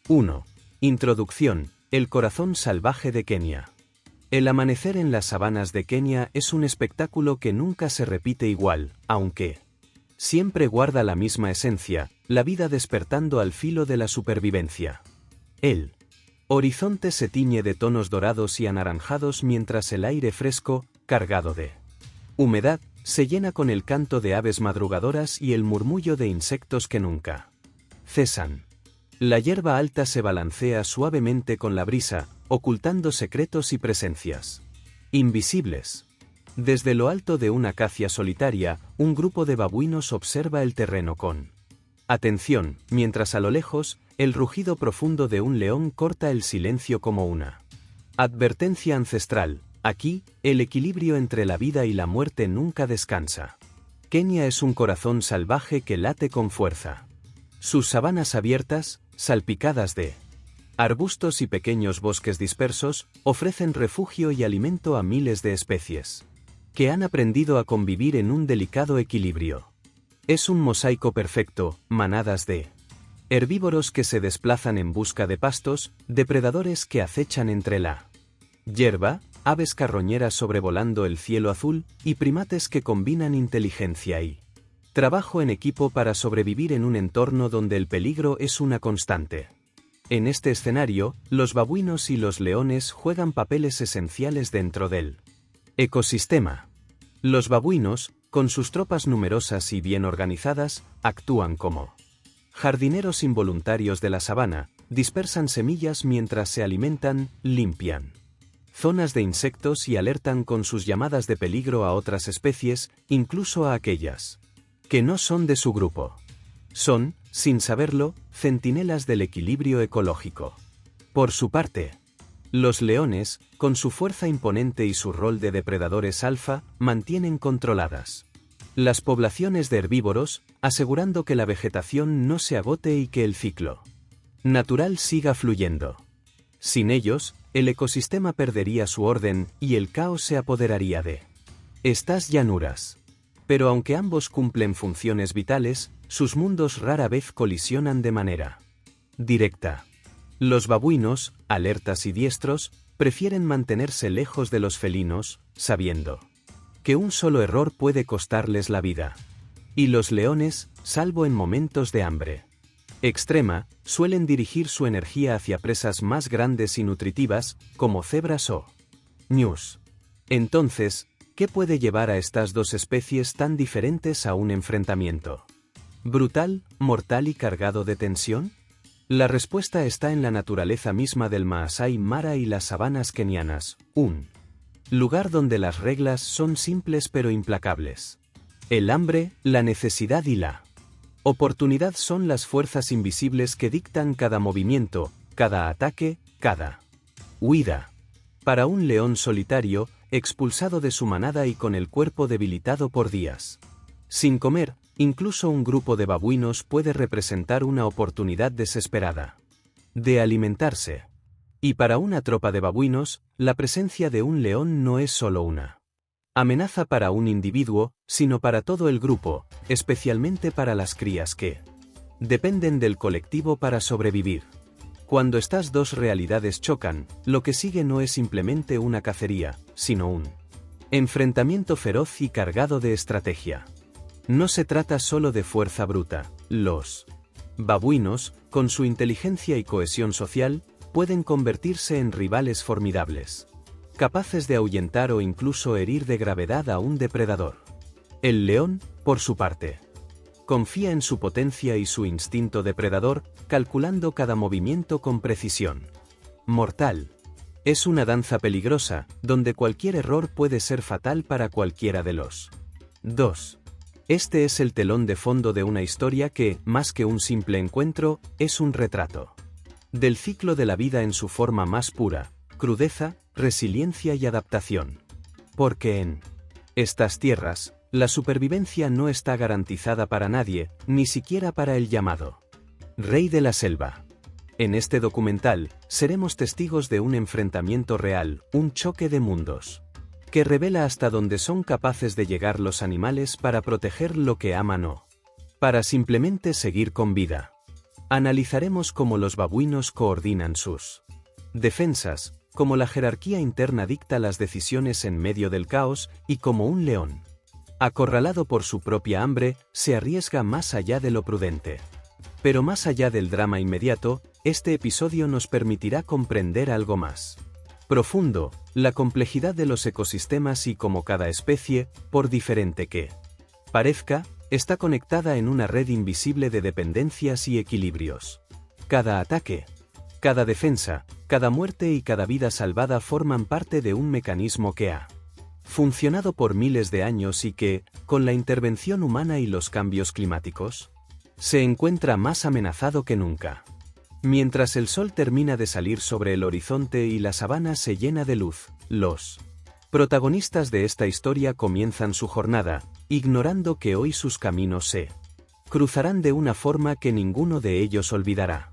1. Introducción: el corazón salvaje de Kenia. El amanecer en las sabanas de Kenia es un espectáculo que nunca se repite igual, aunque siempre guarda la misma esencia, la vida despertando al filo de la supervivencia. El horizonte se tiñe de tonos dorados y anaranjados mientras el aire fresco, cargado de humedad, se llena con el canto de aves madrugadoras y el murmullo de insectos que nunca cesan. La hierba alta se balancea suavemente con la brisa, ocultando secretos y presencias invisibles. Desde lo alto de una acacia solitaria, un grupo de babuinos observa el terreno con atención, mientras a lo lejos, el rugido profundo de un león corta el silencio como una advertencia ancestral. Aquí, el equilibrio entre la vida y la muerte nunca descansa. Kenia es un corazón salvaje que late con fuerza. Sus sabanas abiertas, salpicadas de arbustos y pequeños bosques dispersos, ofrecen refugio y alimento a miles de especies que han aprendido a convivir en un delicado equilibrio. Es un mosaico perfecto, manadas de herbívoros que se desplazan en busca de pastos, depredadores que acechan entre la hierba, aves carroñeras sobrevolando el cielo azul, y primates que combinan inteligencia y trabajo en equipo para sobrevivir en un entorno donde el peligro es una constante. En este escenario, los babuinos y los leones juegan papeles esenciales dentro del ecosistema. Los babuinos, con sus tropas numerosas y bien organizadas, actúan como jardineros involuntarios de la sabana, dispersan semillas mientras se alimentan, limpian zonas de insectos y alertan con sus llamadas de peligro a otras especies, incluso a aquellas que no son de su grupo. Son, sin saberlo, centinelas del equilibrio ecológico. Por su parte, los leones, con su fuerza imponente y su rol de depredadores alfa, mantienen controladas las poblaciones de herbívoros, asegurando que la vegetación no se agote y que el ciclo natural siga fluyendo. Sin ellos, el ecosistema perdería su orden y el caos se apoderaría de estas llanuras. Pero aunque ambos cumplen funciones vitales, sus mundos rara vez colisionan de manera directa. Los babuinos, alertas y diestros, prefieren mantenerse lejos de los felinos, sabiendo que un solo error puede costarles la vida. Y los leones, salvo en momentos de hambre extrema, suelen dirigir su energía hacia presas más grandes y nutritivas, como cebras o ñus. Entonces, ¿qué puede llevar a estas dos especies tan diferentes a un enfrentamiento brutal, mortal y cargado de tensión? La respuesta está en la naturaleza misma del Maasai Mara y las sabanas kenianas, un lugar donde las reglas son simples pero implacables. El hambre, la necesidad y la oportunidad son las fuerzas invisibles que dictan cada movimiento, cada ataque, cada huida. Para un león solitario, expulsado de su manada y con el cuerpo debilitado por días sin comer, incluso un grupo de babuinos puede representar una oportunidad desesperada de alimentarse. Y para una tropa de babuinos, la presencia de un león no es solo una amenaza para un individuo, sino para todo el grupo, especialmente para las crías que dependen del colectivo para sobrevivir. Cuando estas dos realidades chocan, lo que sigue no es simplemente una cacería, sino un enfrentamiento feroz y cargado de estrategia. No se trata solo de fuerza bruta. Los babuinos, con su inteligencia y cohesión social, pueden convertirse en rivales formidables, capaces de ahuyentar o incluso herir de gravedad a un depredador. El león, por su parte, confía en su potencia y su instinto depredador, calculando cada movimiento con precisión mortal. Es una danza peligrosa, donde cualquier error puede ser fatal para cualquiera de los dos. Este es el telón de fondo de una historia que, más que un simple encuentro, es un retrato del ciclo de la vida en su forma más pura: crudeza, resiliencia y adaptación. Porque en estas tierras, la supervivencia no está garantizada para nadie, ni siquiera para el llamado rey de la selva. En este documental, seremos testigos de un enfrentamiento real, un choque de mundos, que revela hasta dónde son capaces de llegar los animales para proteger lo que aman o para simplemente seguir con vida. Analizaremos cómo los babuinos coordinan sus defensas, cómo la jerarquía interna dicta las decisiones en medio del caos y cómo un león, acorralado por su propia hambre, se arriesga más allá de lo prudente. Pero más allá del drama inmediato, este episodio nos permitirá comprender algo más profundo, la complejidad de los ecosistemas y cómo cada especie, por diferente que parezca, está conectada en una red invisible de dependencias y equilibrios. Cada ataque, cada defensa, cada muerte y cada vida salvada forman parte de un mecanismo que ha funcionado por miles de años y que, con la intervención humana y los cambios climáticos, se encuentra más amenazado que nunca. Mientras el sol termina de salir sobre el horizonte y la sabana se llena de luz, los protagonistas de esta historia comienzan su jornada, ignorando que hoy sus caminos se cruzarán de una forma que ninguno de ellos olvidará.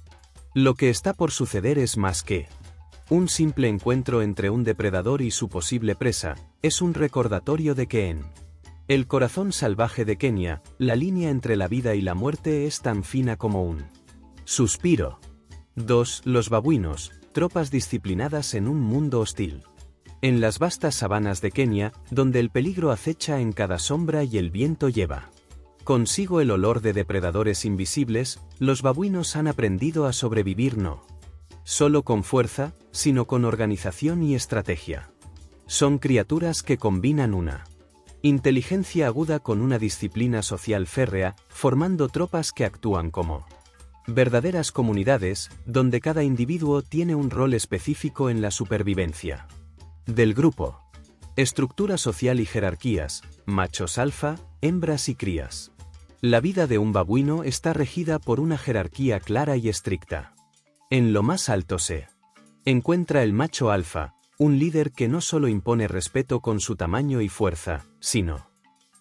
Lo que está por suceder es más que un simple encuentro entre un depredador y su posible presa, es un recordatorio de que en el corazón salvaje de Kenia, la línea entre la vida y la muerte es tan fina como un suspiro. 2. Los babuinos, tropas disciplinadas en un mundo hostil. En las vastas sabanas de Kenia, donde el peligro acecha en cada sombra y el viento lleva consigo el olor de depredadores invisibles, los babuinos han aprendido a sobrevivir no solo con fuerza, sino con organización y estrategia. Son criaturas que combinan una inteligencia aguda con una disciplina social férrea, formando tropas que actúan como verdaderas comunidades, donde cada individuo tiene un rol específico en la supervivencia del grupo. Estructura social y jerarquías, machos alfa, hembras y crías. La vida de un babuino está regida por una jerarquía clara y estricta. En lo más alto se encuentra el macho alfa, un líder que no solo impone respeto con su tamaño y fuerza, sino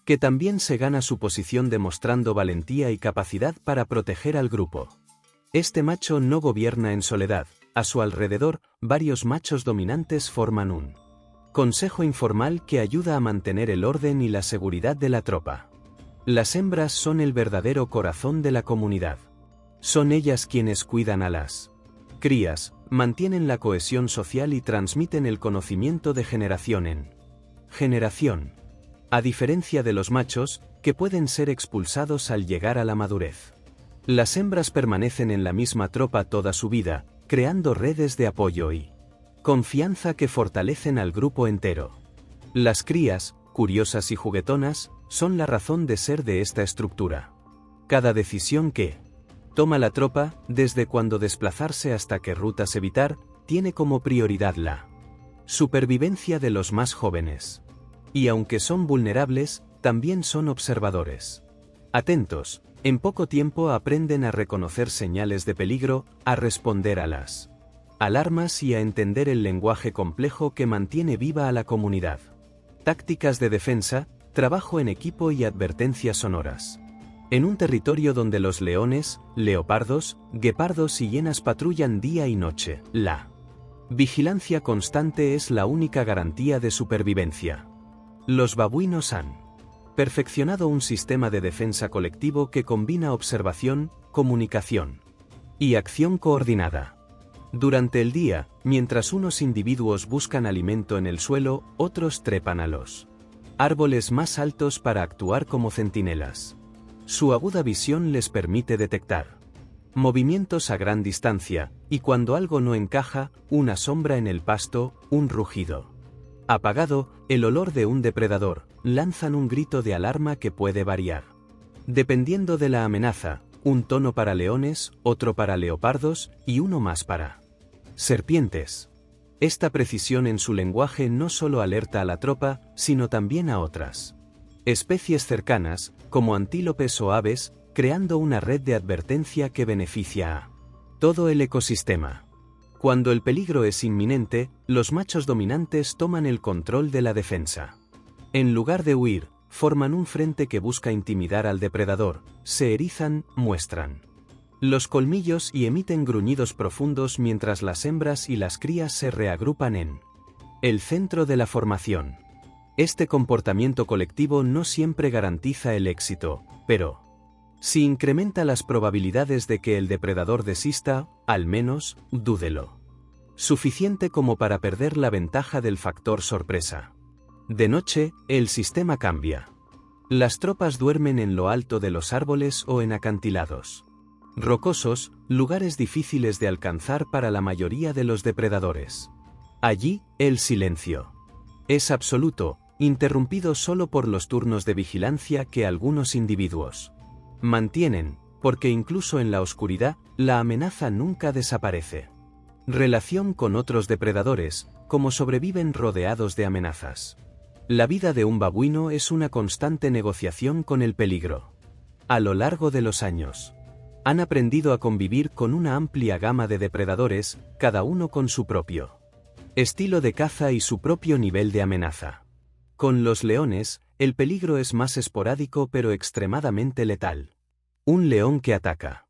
que también se gana su posición demostrando valentía y capacidad para proteger al grupo. Este macho no gobierna en soledad, a su alrededor, varios machos dominantes forman un consejo informal que ayuda a mantener el orden y la seguridad de la tropa. Las hembras son el verdadero corazón de la comunidad. Son ellas quienes cuidan a las crías, mantienen la cohesión social y transmiten el conocimiento de generación en generación. A diferencia de los machos, que pueden ser expulsados al llegar a la madurez. Las hembras permanecen en la misma tropa toda su vida, creando redes de apoyo y confianza que fortalecen al grupo entero. Las crías, curiosas y juguetonas, son la razón de ser de esta estructura. Cada decisión que toma la tropa, desde cuándo desplazarse hasta qué rutas evitar, tiene como prioridad la supervivencia de los más jóvenes. Y aunque son vulnerables, también son observadores atentos. En poco tiempo aprenden a reconocer señales de peligro, a responder a las alarmas y a entender el lenguaje complejo que mantiene viva a la comunidad. Tácticas de defensa, trabajo en equipo y advertencias sonoras. En un territorio donde los leones, leopardos, guepardos y hienas patrullan día y noche, la vigilancia constante es la única garantía de supervivencia. Los babuinos han perfeccionado un sistema de defensa colectivo que combina observación, comunicación y acción coordinada. Durante el día, mientras unos individuos buscan alimento en el suelo, otros trepan a los árboles más altos para actuar como centinelas. Su aguda visión les permite detectar movimientos a gran distancia, y cuando algo no encaja, una sombra en el pasto, un rugido apagado, el olor de un depredador, lanzan un grito de alarma que puede variar dependiendo de la amenaza, un tono para leones, otro para leopardos, y uno más para serpientes. Esta precisión en su lenguaje no solo alerta a la tropa, sino también a otras especies cercanas, como antílopes o aves, creando una red de advertencia que beneficia a todo el ecosistema. Cuando el peligro es inminente, los machos dominantes toman el control de la defensa. En lugar de huir, forman un frente que busca intimidar al depredador, se erizan, muestran los colmillos y emiten gruñidos profundos mientras las hembras y las crías se reagrupan en el centro de la formación. Este comportamiento colectivo no siempre garantiza el éxito, pero Si incrementa las probabilidades de que el depredador desista, al menos, dúdelo. Suficiente como para perder la ventaja del factor sorpresa. De noche, el sistema cambia. Las tropas duermen en lo alto de los árboles o en acantilados rocosos, lugares difíciles de alcanzar para la mayoría de los depredadores. Allí, el silencio es absoluto, interrumpido solo por los turnos de vigilancia que algunos individuos mantienen, porque incluso en la oscuridad, la amenaza nunca desaparece. Relación con otros depredadores, como sobreviven rodeados de amenazas. La vida de un babuino es una constante negociación con el peligro. A lo largo de los años, han aprendido a convivir con una amplia gama de depredadores, cada uno con su propio estilo de caza y su propio nivel de amenaza. Con los leones, el peligro es más esporádico pero extremadamente letal. Un león que ataca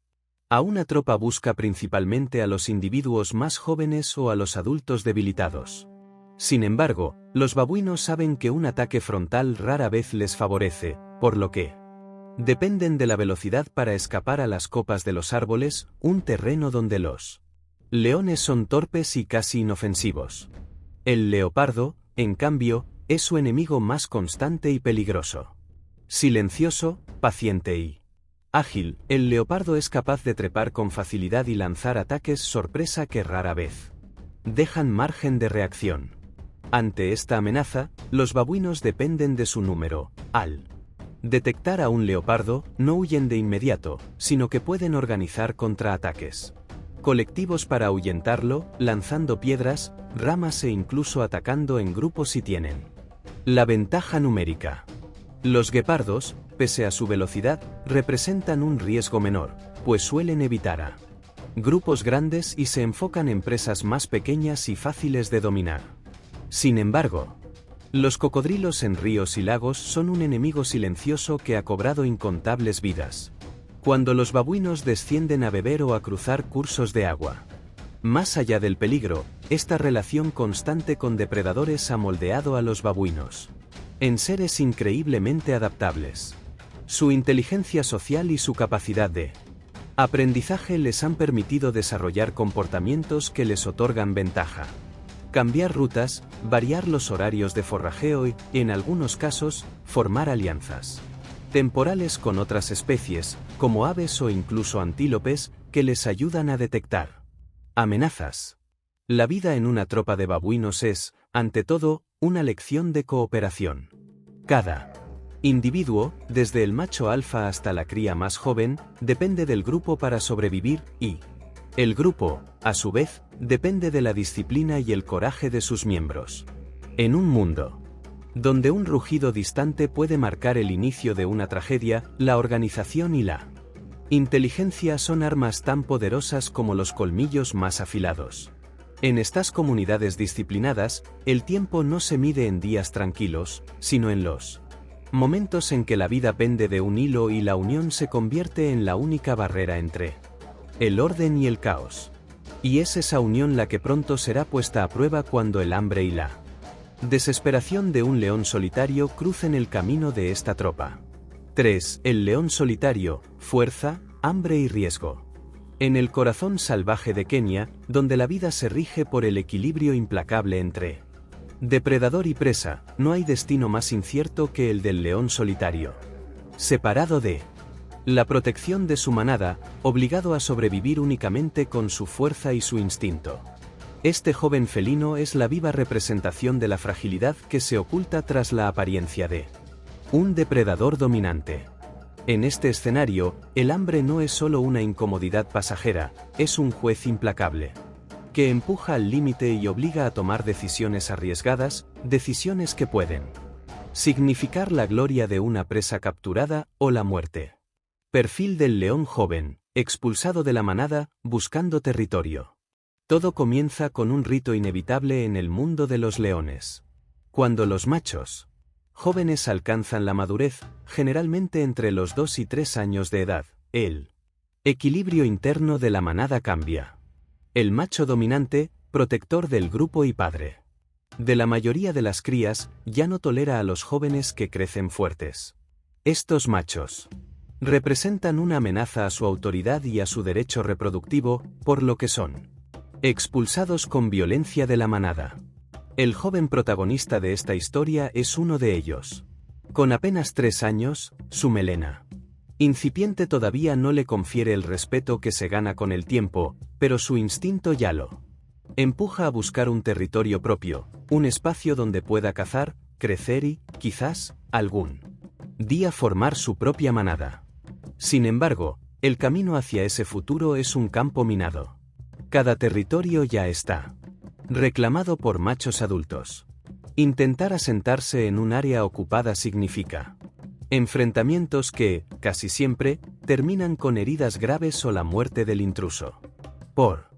a una tropa busca principalmente a los individuos más jóvenes o a los adultos debilitados. Sin embargo, los babuinos saben que un ataque frontal rara vez les favorece, por lo que dependen de la velocidad para escapar a las copas de los árboles, un terreno donde los leones son torpes y casi inofensivos. El leopardo, en cambio, es su enemigo más constante y peligroso. Silencioso, paciente y ágil, el leopardo es capaz de trepar con facilidad y lanzar ataques sorpresa que rara vez dejan margen de reacción. Ante esta amenaza, los babuinos dependen de su número. Al detectar a un leopardo, no huyen de inmediato, sino que pueden organizar contraataques colectivos para ahuyentarlo, lanzando piedras, ramas e incluso atacando en grupos si tienen la ventaja numérica. Los guepardos, pese a su velocidad, representan un riesgo menor, pues suelen evitar a grupos grandes y se enfocan en presas más pequeñas y fáciles de dominar. Sin embargo, los cocodrilos en ríos y lagos son un enemigo silencioso que ha cobrado incontables vidas cuando los babuinos descienden a beber o a cruzar cursos de agua. Más allá del peligro, esta relación constante con depredadores ha moldeado a los babuinos en seres increíblemente adaptables. Su inteligencia social y su capacidad de aprendizaje les han permitido desarrollar comportamientos que les otorgan ventaja. Cambiar rutas, variar los horarios de forrajeo y, en algunos casos, formar alianzas temporales con otras especies, como aves o incluso antílopes, que les ayudan a detectar amenazas. La vida en una tropa de babuinos es, ante todo, una lección de cooperación. Cada individuo, desde el macho alfa hasta la cría más joven, depende del grupo para sobrevivir y el grupo, a su vez, depende de la disciplina y el coraje de sus miembros. En un mundo donde un rugido distante puede marcar el inicio de una tragedia, la organización y la inteligencia son armas tan poderosas como los colmillos más afilados. En estas comunidades disciplinadas, el tiempo no se mide en días tranquilos, sino en los momentos en que la vida pende de un hilo y la unión se convierte en la única barrera entre el orden y el caos. Y es esa unión la que pronto será puesta a prueba cuando el hambre y la desesperación de un león solitario crucen el camino de esta tropa. 3. El león solitario, fuerza, hambre y riesgo. En el corazón salvaje de Kenia, donde la vida se rige por el equilibrio implacable entre depredador y presa, no hay destino más incierto que el del león solitario. Separado de la protección de su manada, obligado a sobrevivir únicamente con su fuerza y su instinto. Este joven felino es la viva representación de la fragilidad que se oculta tras la apariencia de un depredador dominante. En este escenario, el hambre no es solo una incomodidad pasajera, es un juez implacable, que empuja al límite y obliga a tomar decisiones arriesgadas, decisiones que pueden significar la gloria de una presa capturada o la muerte. Perfil del león joven, expulsado de la manada, buscando territorio. Todo comienza con un rito inevitable en el mundo de los leones. Cuando los machos jóvenes alcanzan la madurez, generalmente entre los 2 y 3 años de edad, el equilibrio interno de la manada cambia. El macho dominante, protector del grupo y padre de la mayoría de las crías, ya no tolera a los jóvenes que crecen fuertes. Estos machos Representan una amenaza a su autoridad y a su derecho reproductivo, por lo que son expulsados con violencia de la manada. El joven protagonista de esta historia es uno de ellos. Con apenas 3 años, su melena incipiente todavía no le confiere el respeto que se gana con el tiempo, pero su instinto ya lo empuja a buscar un territorio propio, un espacio donde pueda cazar, crecer y, quizás, algún día formar su propia manada. Sin embargo, el camino hacia ese futuro es un campo minado. Cada territorio ya está reclamado por machos adultos. Intentar asentarse en un área ocupada significa enfrentamientos que, casi siempre, terminan con heridas graves o la muerte del intruso. Por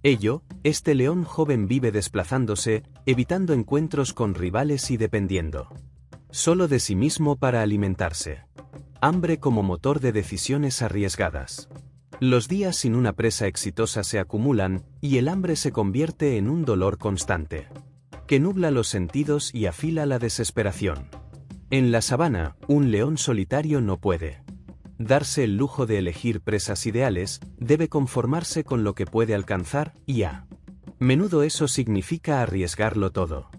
ello, este león joven vive desplazándose, evitando encuentros con rivales y dependiendo solo de sí mismo para alimentarse. Hambre como motor de decisiones arriesgadas. Los días sin una presa exitosa se acumulan, y el hambre se convierte en un dolor constante, que nubla los sentidos y afila la desesperación. En la sabana, un león solitario no puede darse el lujo de elegir presas ideales, debe conformarse con lo que puede alcanzar, y a menudo eso significa arriesgarlo todo.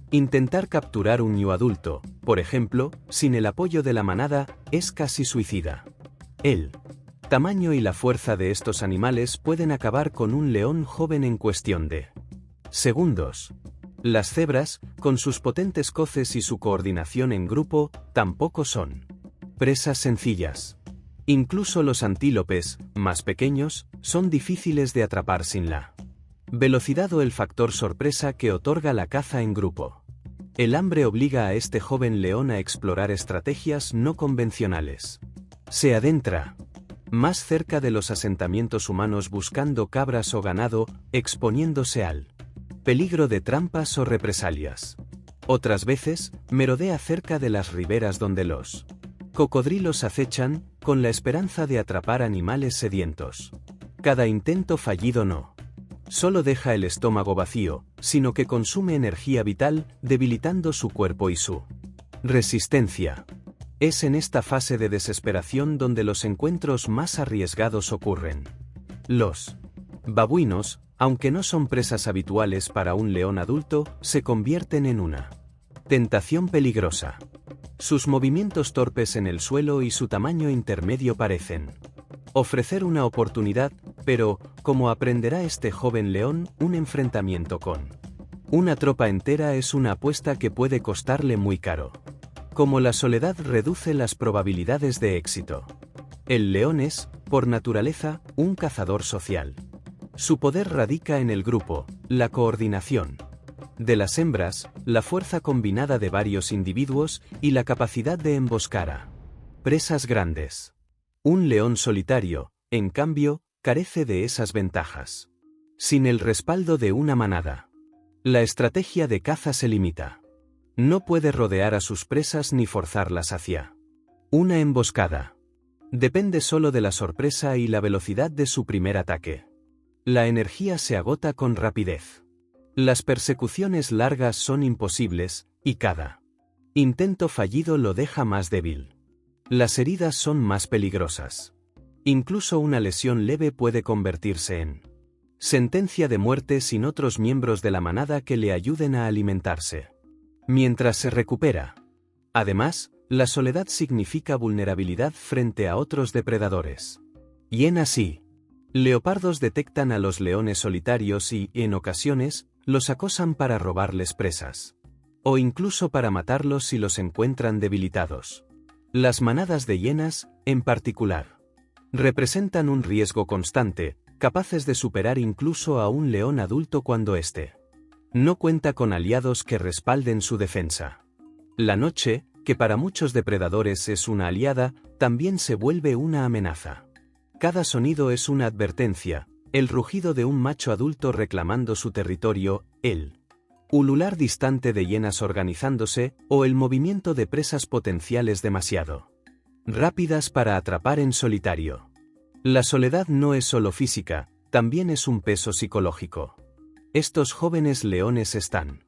Intentar capturar un ñu adulto, por ejemplo, sin el apoyo de la manada, es casi suicida. El tamaño y la fuerza de estos animales pueden acabar con un león joven en cuestión de segundos. Las cebras, con sus potentes coces y su coordinación en grupo, tampoco son presas sencillas. Incluso los antílopes, más pequeños, son difíciles de atrapar sin la velocidad o el factor sorpresa que otorga la caza en grupo. El hambre obliga a este joven león a explorar estrategias no convencionales. Se adentra más cerca de los asentamientos humanos buscando cabras o ganado, exponiéndose al peligro de trampas o represalias. Otras veces, merodea cerca de las riberas donde los cocodrilos acechan, con la esperanza de atrapar animales sedientos. Cada intento fallido no solo deja el estómago vacío, sino que consume energía vital, debilitando su cuerpo y su resistencia. Es en esta fase de desesperación donde los encuentros más arriesgados ocurren. Los babuinos, aunque no son presas habituales para un león adulto, se convierten en una tentación peligrosa. Sus movimientos torpes en el suelo y su tamaño intermedio parecen ofrecer una oportunidad, pero, como aprenderá este joven león, un enfrentamiento con una tropa entera es una apuesta que puede costarle muy caro. Como la soledad reduce las probabilidades de éxito. El león es, por naturaleza, un cazador social. Su poder radica en el grupo, la coordinación de las hembras, la fuerza combinada de varios individuos y la capacidad de emboscar a presas grandes. Un león solitario, en cambio, carece de esas ventajas. Sin el respaldo de una manada, la estrategia de caza se limita. No puede rodear a sus presas ni forzarlas hacia una emboscada. Depende solo de la sorpresa y la velocidad de su primer ataque. La energía se agota con rapidez. Las persecuciones largas son imposibles, y cada intento fallido lo deja más débil. Las heridas son más peligrosas. Incluso una lesión leve puede convertirse en sentencia de muerte sin otros miembros de la manada que le ayuden a alimentarse. Mientras se recupera. Además, la soledad significa vulnerabilidad frente a otros depredadores. Y en así, leopardos detectan a los leones solitarios y, en ocasiones, los acosan para robarles presas. O incluso para matarlos si los encuentran debilitados. Las manadas de hienas, en particular, representan un riesgo constante, capaces de superar incluso a un león adulto cuando éste no cuenta con aliados que respalden su defensa. La noche, que para muchos depredadores es una aliada, también se vuelve una amenaza. Cada sonido es una advertencia, el rugido de un macho adulto reclamando su territorio, el ulular distante de hienas organizándose, o el movimiento de presas potenciales demasiado rápidas para atrapar en solitario. La soledad no es solo física, también es un peso psicológico. Estos jóvenes leones están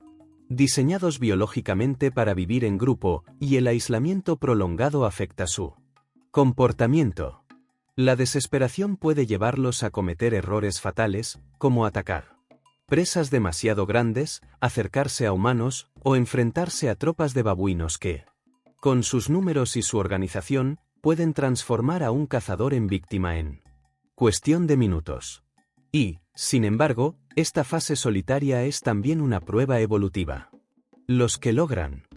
diseñados biológicamente para vivir en grupo, y el aislamiento prolongado afecta su Comportamiento. La desesperación puede llevarlos a cometer errores fatales, como atacar presas demasiado grandes, acercarse a humanos, o enfrentarse a tropas de babuinos que, con sus números y su organización, pueden transformar a un cazador en víctima en cuestión de minutos. Y, sin embargo, esta fase solitaria es también una prueba evolutiva. Los que logran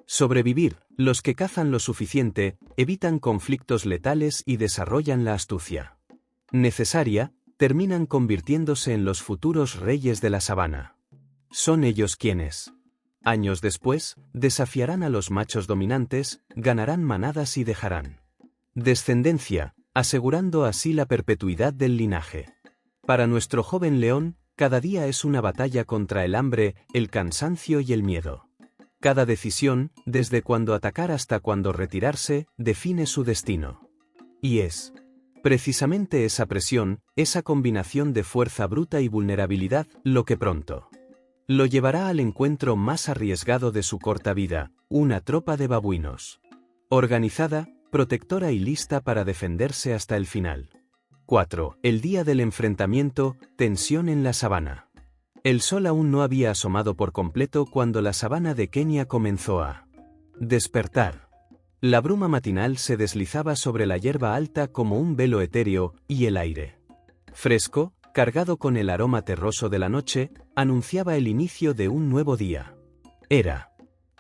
sobrevivir, los que cazan lo suficiente, evitan conflictos letales y desarrollan la astucia necesaria, terminan convirtiéndose en los futuros reyes de la sabana. Son ellos quienes, años después, desafiarán a los machos dominantes, ganarán manadas y dejarán descendencia, asegurando así la perpetuidad del linaje. Para nuestro joven león, cada día es una batalla contra el hambre, el cansancio y el miedo. Cada decisión, desde cuándo atacar hasta cuándo retirarse, define su destino. Y es precisamente esa presión, esa combinación de fuerza bruta y vulnerabilidad, lo que pronto lo llevará al encuentro más arriesgado de su corta vida, una tropa de babuinos. Organizada, protectora y lista para defenderse hasta el final. 4. El día del enfrentamiento, tensión en la sabana. El sol aún no había asomado por completo cuando la sabana de Kenia comenzó a despertar. La bruma matinal se deslizaba sobre la hierba alta como un velo etéreo, y el aire fresco, cargado con el aroma terroso de la noche, anunciaba el inicio de un nuevo día. Era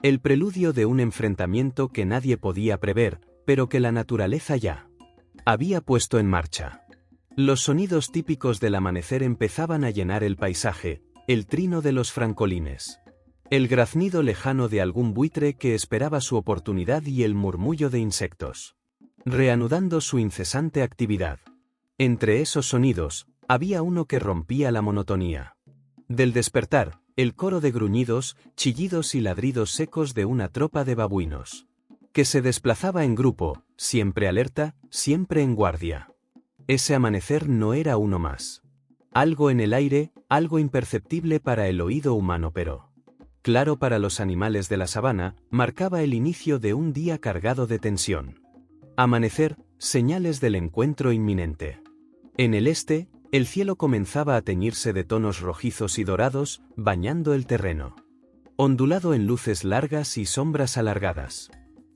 el preludio de un enfrentamiento que nadie podía prever, pero que la naturaleza ya había puesto en marcha. Los sonidos típicos del amanecer empezaban a llenar el paisaje, el trino de los francolines, el graznido lejano de algún buitre que esperaba su oportunidad y el murmullo de insectos, reanudando su incesante actividad. Entre esos sonidos, había uno que rompía la monotonía del despertar, el coro de gruñidos, chillidos y ladridos secos de una tropa de babuinos, que se desplazaba en grupo, siempre alerta, siempre en guardia. Ese amanecer no era uno más. Algo en el aire, algo imperceptible para el oído humano pero claro para los animales de la sabana, marcaba el inicio de un día cargado de tensión. Amanecer, señales del encuentro inminente. En el este, el cielo comenzaba a teñirse de tonos rojizos y dorados, bañando el terreno, ondulado en luces largas y sombras alargadas.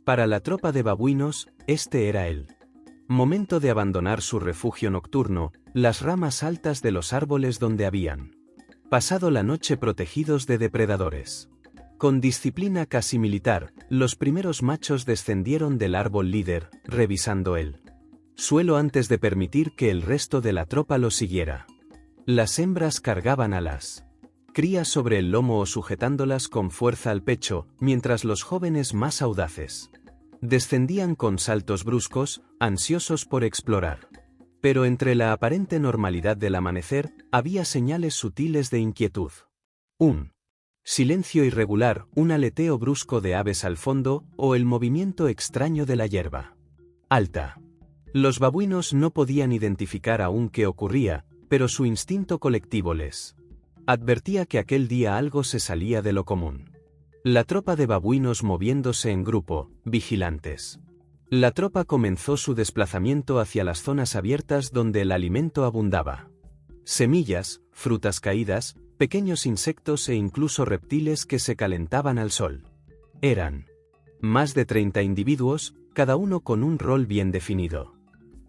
Para la tropa de babuinos, este era el momento de abandonar su refugio nocturno, las ramas altas de los árboles donde habían pasado la noche protegidos de depredadores. Con disciplina casi militar, los primeros machos descendieron del árbol líder, revisando el suelo antes de permitir que el resto de la tropa lo siguiera. Las hembras cargaban a las crías sobre el lomo o sujetándolas con fuerza al pecho, mientras los jóvenes más audaces descendían con saltos bruscos, ansiosos por explorar. Pero entre la aparente normalidad del amanecer, había señales sutiles de inquietud. Un silencio irregular, un aleteo brusco de aves al fondo, o el movimiento extraño de la hierba alta. Los babuinos no podían identificar aún qué ocurría, pero su instinto colectivo les advertía que aquel día algo se salía de lo común. La tropa de babuinos moviéndose en grupo, vigilantes. La tropa comenzó su desplazamiento hacia las zonas abiertas donde el alimento abundaba. Semillas, frutas caídas, pequeños insectos e incluso reptiles que se calentaban al sol. Eran más de 30 individuos, cada uno con un rol bien definido.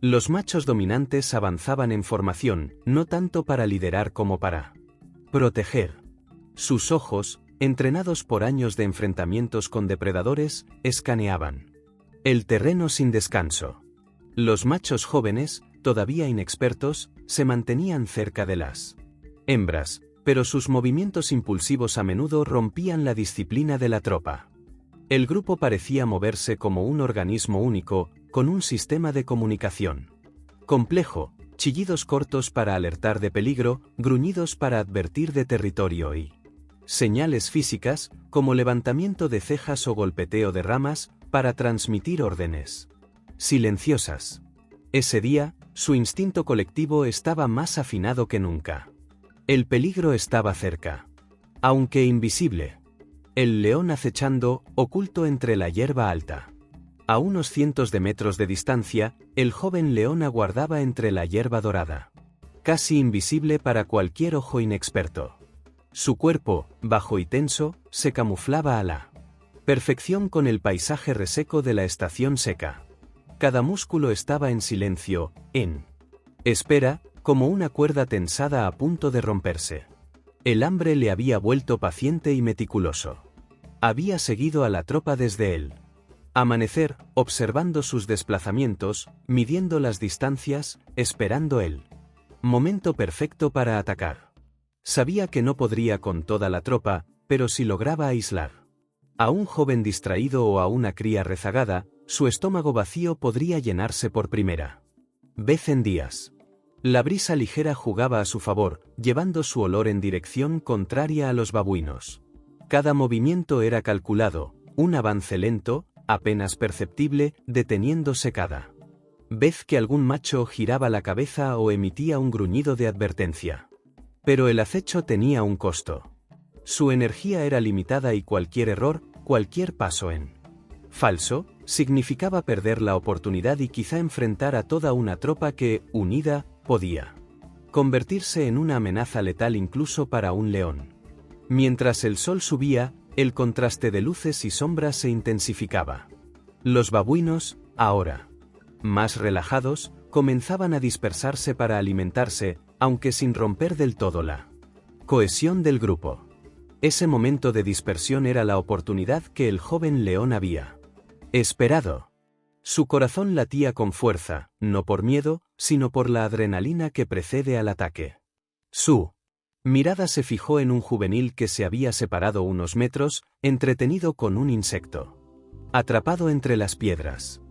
Los machos dominantes avanzaban en formación, no tanto para liderar como para proteger. Sus ojos, entrenados por años de enfrentamientos con depredadores, escaneaban el terreno sin descanso. Los machos jóvenes, todavía inexpertos, se mantenían cerca de las hembras, pero sus movimientos impulsivos a menudo rompían la disciplina de la tropa. El grupo parecía moverse como un organismo único, con un sistema de comunicación complejo, chillidos cortos para alertar de peligro, gruñidos para advertir de territorio y señales físicas, como levantamiento de cejas o golpeteo de ramas, para transmitir órdenes silenciosas. Ese día, su instinto colectivo estaba más afinado que nunca. El peligro estaba cerca. Aunque invisible. El león acechando, oculto entre la hierba alta. A unos cientos de metros de distancia, el joven león aguardaba entre la hierba dorada. Casi invisible para cualquier ojo inexperto. Su cuerpo, bajo y tenso, se camuflaba a la perfección con el paisaje reseco de la estación seca. Cada músculo estaba en silencio, en espera, como una cuerda tensada a punto de romperse. El hambre le había vuelto paciente y meticuloso. Había seguido a la tropa desde el amanecer, observando sus desplazamientos, midiendo las distancias, esperando el momento perfecto para atacar. Sabía que no podría con toda la tropa, pero si lograba aislar a un joven distraído o a una cría rezagada, su estómago vacío podría llenarse por primera vez en días. La brisa ligera jugaba a su favor, llevando su olor en dirección contraria a los babuinos. Cada movimiento era calculado, un avance lento, apenas perceptible, deteniéndose cada vez que algún macho giraba la cabeza o emitía un gruñido de advertencia. Pero el acecho tenía un costo. Su energía era limitada y cualquier error, cualquier paso en falso, significaba perder la oportunidad y quizá enfrentar a toda una tropa que, unida, podía convertirse en una amenaza letal incluso para un león. Mientras el sol subía, el contraste de luces y sombras se intensificaba. Los babuinos, ahora más relajados, comenzaban a dispersarse para alimentarse, aunque sin romper del todo la cohesión del grupo. Ese momento de dispersión era la oportunidad que el joven león había esperado. Su corazón latía con fuerza, no por miedo, sino por la adrenalina que precede al ataque. Su mirada se fijó en un juvenil que se había separado unos metros, entretenido con un insecto atrapado entre las piedras.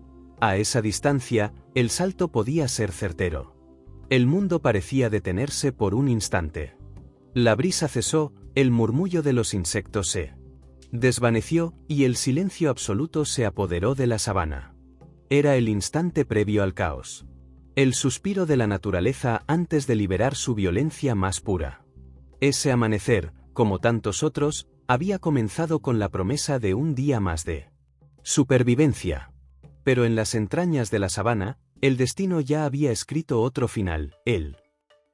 A esa distancia, el salto podía ser certero. El mundo parecía detenerse por un instante. La brisa cesó, el murmullo de los insectos se desvaneció y el silencio absoluto se apoderó de la sabana. Era el instante previo al caos. El suspiro de la naturaleza antes de liberar su violencia más pura. Ese amanecer, como tantos otros, había comenzado con la promesa de un día más de supervivencia. Pero en las entrañas de la sabana, el destino ya había escrito otro final, el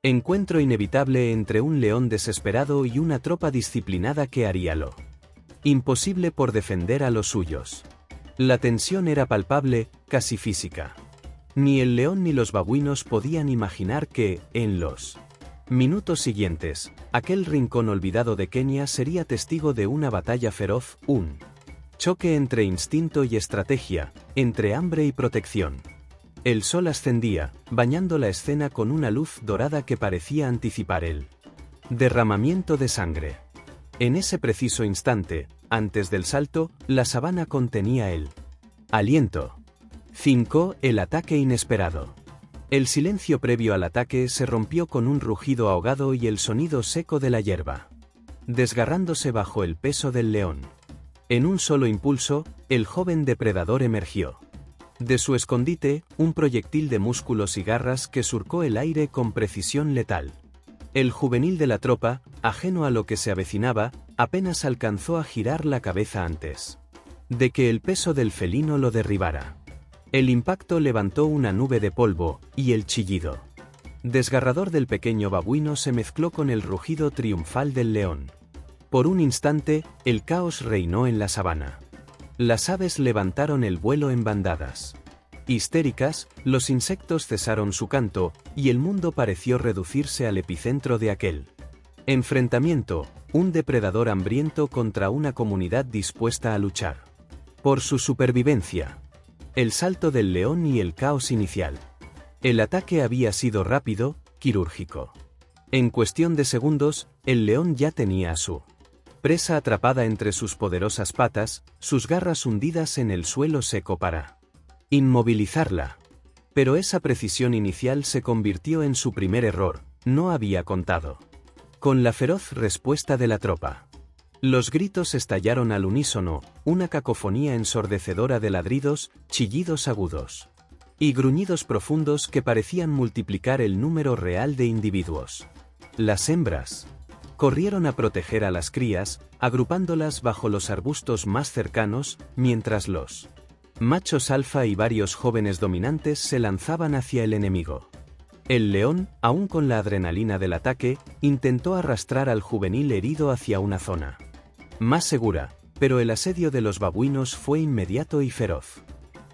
encuentro inevitable entre un león desesperado y una tropa disciplinada que haría lo imposible por defender a los suyos. La tensión era palpable, casi física. Ni el león ni los babuinos podían imaginar que, en los minutos siguientes, aquel rincón olvidado de Kenia sería testigo de una batalla feroz, un choque entre instinto y estrategia, entre hambre y protección. El sol ascendía, bañando la escena con una luz dorada que parecía anticipar el derramamiento de sangre. En ese preciso instante, antes del salto, la sabana contenía el aliento. Fincó el ataque inesperado. El silencio previo al ataque se rompió con un rugido ahogado y el sonido seco de la hierba, desgarrándose bajo el peso del león. En un solo impulso, el joven depredador emergió. De su escondite, un proyectil de músculos y garras que surcó el aire con precisión letal. El juvenil de la tropa, ajeno a lo que se avecinaba, apenas alcanzó a girar la cabeza antes de que el peso del felino lo derribara. El impacto levantó una nube de polvo, y el chillido desgarrador del pequeño babuino se mezcló con el rugido triunfal del león. Por un instante, el caos reinó en la sabana. Las aves levantaron el vuelo en bandadas. Histéricas, los insectos cesaron su canto, y el mundo pareció reducirse al epicentro de aquel enfrentamiento, un depredador hambriento contra una comunidad dispuesta a luchar por su supervivencia. El salto del león y el caos inicial. El ataque había sido rápido, quirúrgico. En cuestión de segundos, el león ya tenía a su presa atrapada entre sus poderosas patas, sus garras hundidas en el suelo seco para inmovilizarla. Pero esa precisión inicial se convirtió en su primer error, no había contado con la feroz respuesta de la tropa. Los gritos estallaron al unísono, una cacofonía ensordecedora de ladridos, chillidos agudos y gruñidos profundos que parecían multiplicar el número real de individuos. Las hembras corrieron a proteger a las crías, agrupándolas bajo los arbustos más cercanos, mientras los Machos alfa y varios jóvenes dominantes se lanzaban hacia el enemigo. El león, aún con la adrenalina del ataque, intentó arrastrar al juvenil herido hacia una zona más segura, pero el asedio de los babuinos fue inmediato y feroz.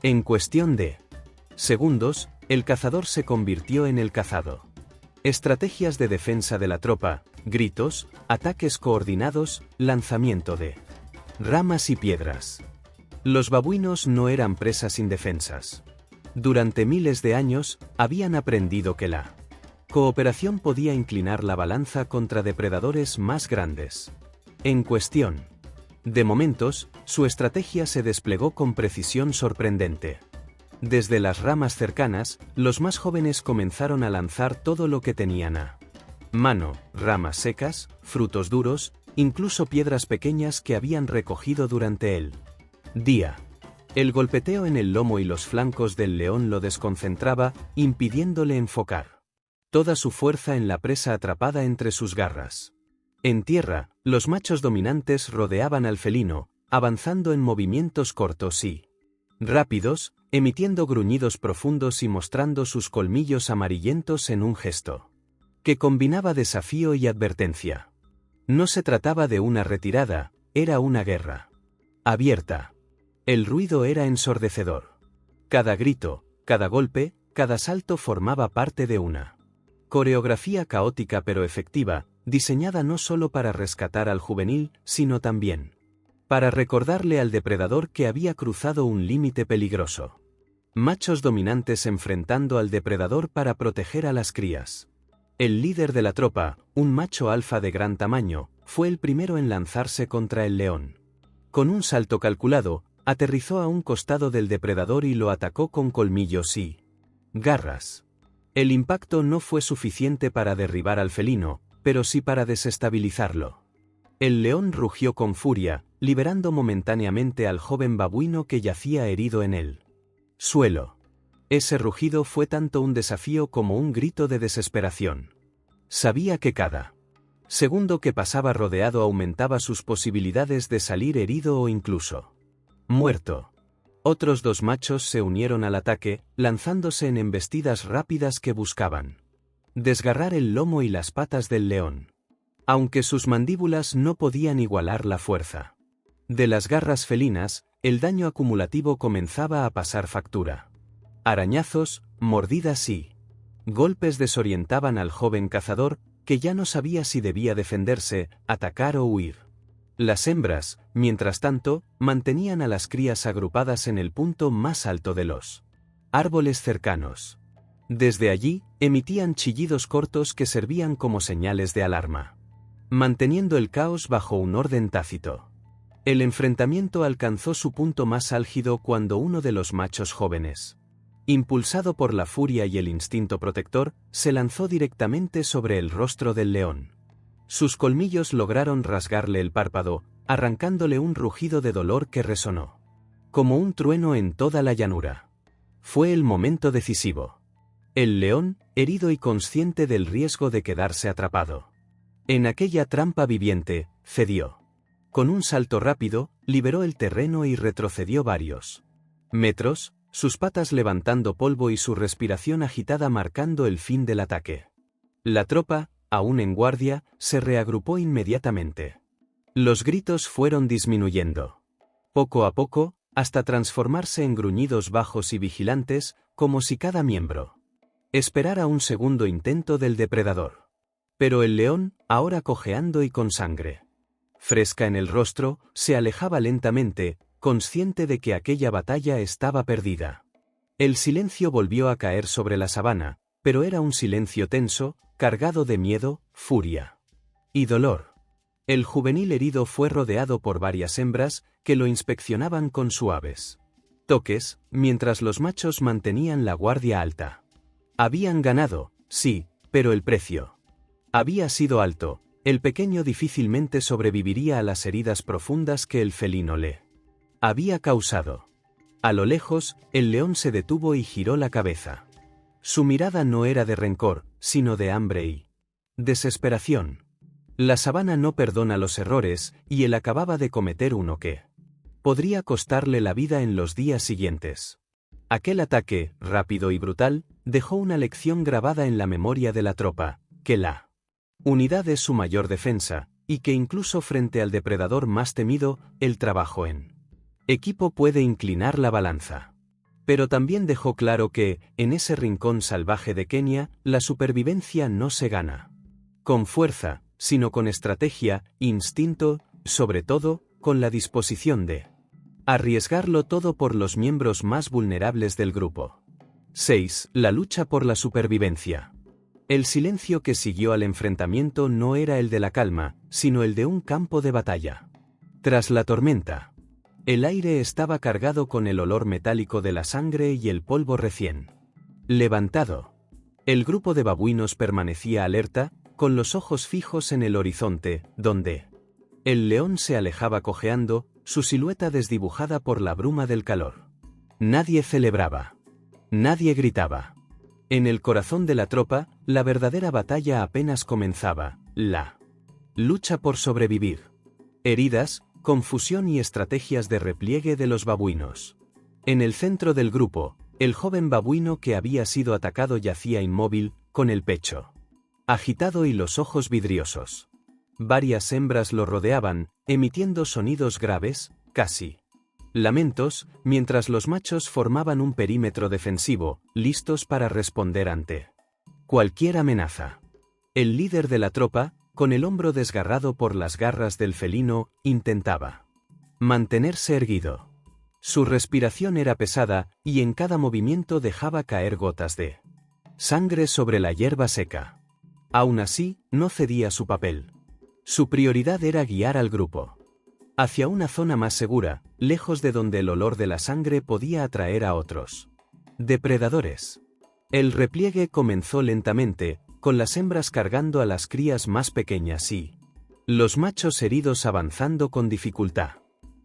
En cuestión de segundos, el cazador se convirtió en el cazado. Estrategias de defensa de la tropa, gritos, ataques coordinados, lanzamiento de ramas y piedras. Los babuinos no eran presas indefensas. Durante miles de años, habían aprendido que la cooperación podía inclinar la balanza contra depredadores más grandes. En cuestión de momentos, su estrategia se desplegó con precisión sorprendente. Desde las ramas cercanas, los más jóvenes comenzaron a lanzar todo lo que tenían a mano, ramas secas, frutos duros, incluso piedras pequeñas que habían recogido durante el día. El golpeteo en el lomo y los flancos del león lo desconcentraba, impidiéndole enfocar toda su fuerza en la presa atrapada entre sus garras. En tierra, los machos dominantes rodeaban al felino, avanzando en movimientos cortos y rápidos, emitiendo gruñidos profundos y mostrando sus colmillos amarillentos en un gesto que combinaba desafío y advertencia. No se trataba de una retirada, era una guerra abierta. El ruido era ensordecedor. Cada grito, cada golpe, cada salto formaba parte de una coreografía caótica pero efectiva, diseñada no solo para rescatar al juvenil, sino también para recordarle al depredador que había cruzado un límite peligroso. Machos dominantes enfrentando al depredador para proteger a las crías. El líder de la tropa, un macho alfa de gran tamaño, fue el primero en lanzarse contra el león. Con un salto calculado, aterrizó a un costado del depredador y lo atacó con colmillos y garras. El impacto no fue suficiente para derribar al felino, pero sí para desestabilizarlo. El león rugió con furia, liberando momentáneamente al joven babuino que yacía herido en el suelo. Ese rugido fue tanto un desafío como un grito de desesperación. Sabía que cada segundo que pasaba rodeado aumentaba sus posibilidades de salir herido o incluso muerto. Otros dos machos se unieron al ataque, lanzándose en embestidas rápidas que buscaban desgarrar el lomo y las patas del león. Aunque sus mandíbulas no podían igualar la fuerza de las garras felinas, el daño acumulativo comenzaba a pasar factura. Arañazos, mordidas y golpes desorientaban al joven cazador, que ya no sabía si debía defenderse, atacar o huir. Las hembras, mientras tanto, mantenían a las crías agrupadas en el punto más alto de los árboles cercanos. Desde allí, emitían chillidos cortos que servían como señales de alarma, manteniendo el caos bajo un orden tácito. El enfrentamiento alcanzó su punto más álgido cuando uno de los machos jóvenes, impulsado por la furia y el instinto protector, se lanzó directamente sobre el rostro del león. Sus colmillos lograron rasgarle el párpado, arrancándole un rugido de dolor que resonó como un trueno en toda la llanura. Fue el momento decisivo. El león, herido y consciente del riesgo de quedarse atrapado en aquella trampa viviente, cedió. Con un salto rápido, liberó el terreno y retrocedió varios metros, sus patas levantando polvo y su respiración agitada marcando el fin del ataque. La tropa, aún en guardia, se reagrupó inmediatamente. Los gritos fueron disminuyendo. Poco a poco, hasta transformarse en gruñidos bajos y vigilantes, como si cada miembro esperara un segundo intento del depredador. Pero el león, ahora cojeando y con sangre fresca en el rostro, se alejaba lentamente, consciente de que aquella batalla estaba perdida. El silencio volvió a caer sobre la sabana, pero era un silencio tenso, cargado de miedo, furia y dolor. El juvenil herido fue rodeado por varias hembras, que lo inspeccionaban con suaves toques, mientras los machos mantenían la guardia alta. Habían ganado, sí, pero el precio había sido alto. El pequeño difícilmente sobreviviría a las heridas profundas que el felino le había causado. A lo lejos, el león se detuvo y giró la cabeza. Su mirada no era de rencor, sino de hambre y desesperación. La sabana no perdona los errores, y él acababa de cometer uno que podría costarle la vida en los días siguientes. Aquel ataque, rápido y brutal, dejó una lección grabada en la memoria de la tropa, que la unidad es su mayor defensa, y que incluso frente al depredador más temido, el trabajo en equipo puede inclinar la balanza. Pero también dejó claro que, en ese rincón salvaje de Kenia, la supervivencia no se gana con fuerza, sino con estrategia, instinto, sobre todo, con la disposición de arriesgarlo todo por los miembros más vulnerables del grupo. 6. La lucha por la supervivencia. El silencio que siguió al enfrentamiento no era el de la calma, sino el de un campo de batalla. Tras la tormenta, el aire estaba cargado con el olor metálico de la sangre y el polvo recién levantado. El grupo de babuinos permanecía alerta, con los ojos fijos en el horizonte, donde el león se alejaba cojeando, su silueta desdibujada por la bruma del calor. Nadie celebraba. Nadie gritaba. En el corazón de la tropa, la verdadera batalla apenas comenzaba, la lucha por sobrevivir. Heridas, confusión y estrategias de repliegue de los babuinos. En el centro del grupo, el joven babuino que había sido atacado yacía inmóvil, con el pecho agitado y los ojos vidriosos. Varias hembras lo rodeaban, emitiendo sonidos graves, casi lamentos, mientras los machos formaban un perímetro defensivo, listos para responder ante cualquier amenaza. El líder de la tropa, con el hombro desgarrado por las garras del felino, intentaba mantenerse erguido. Su respiración era pesada, y en cada movimiento dejaba caer gotas de sangre sobre la hierba seca. Aún así, no cedía a su papel. Su prioridad era guiar al grupo hacia una zona más segura, lejos de donde el olor de la sangre podía atraer a otros depredadores. El repliegue comenzó lentamente, con las hembras cargando a las crías más pequeñas y los machos heridos avanzando con dificultad.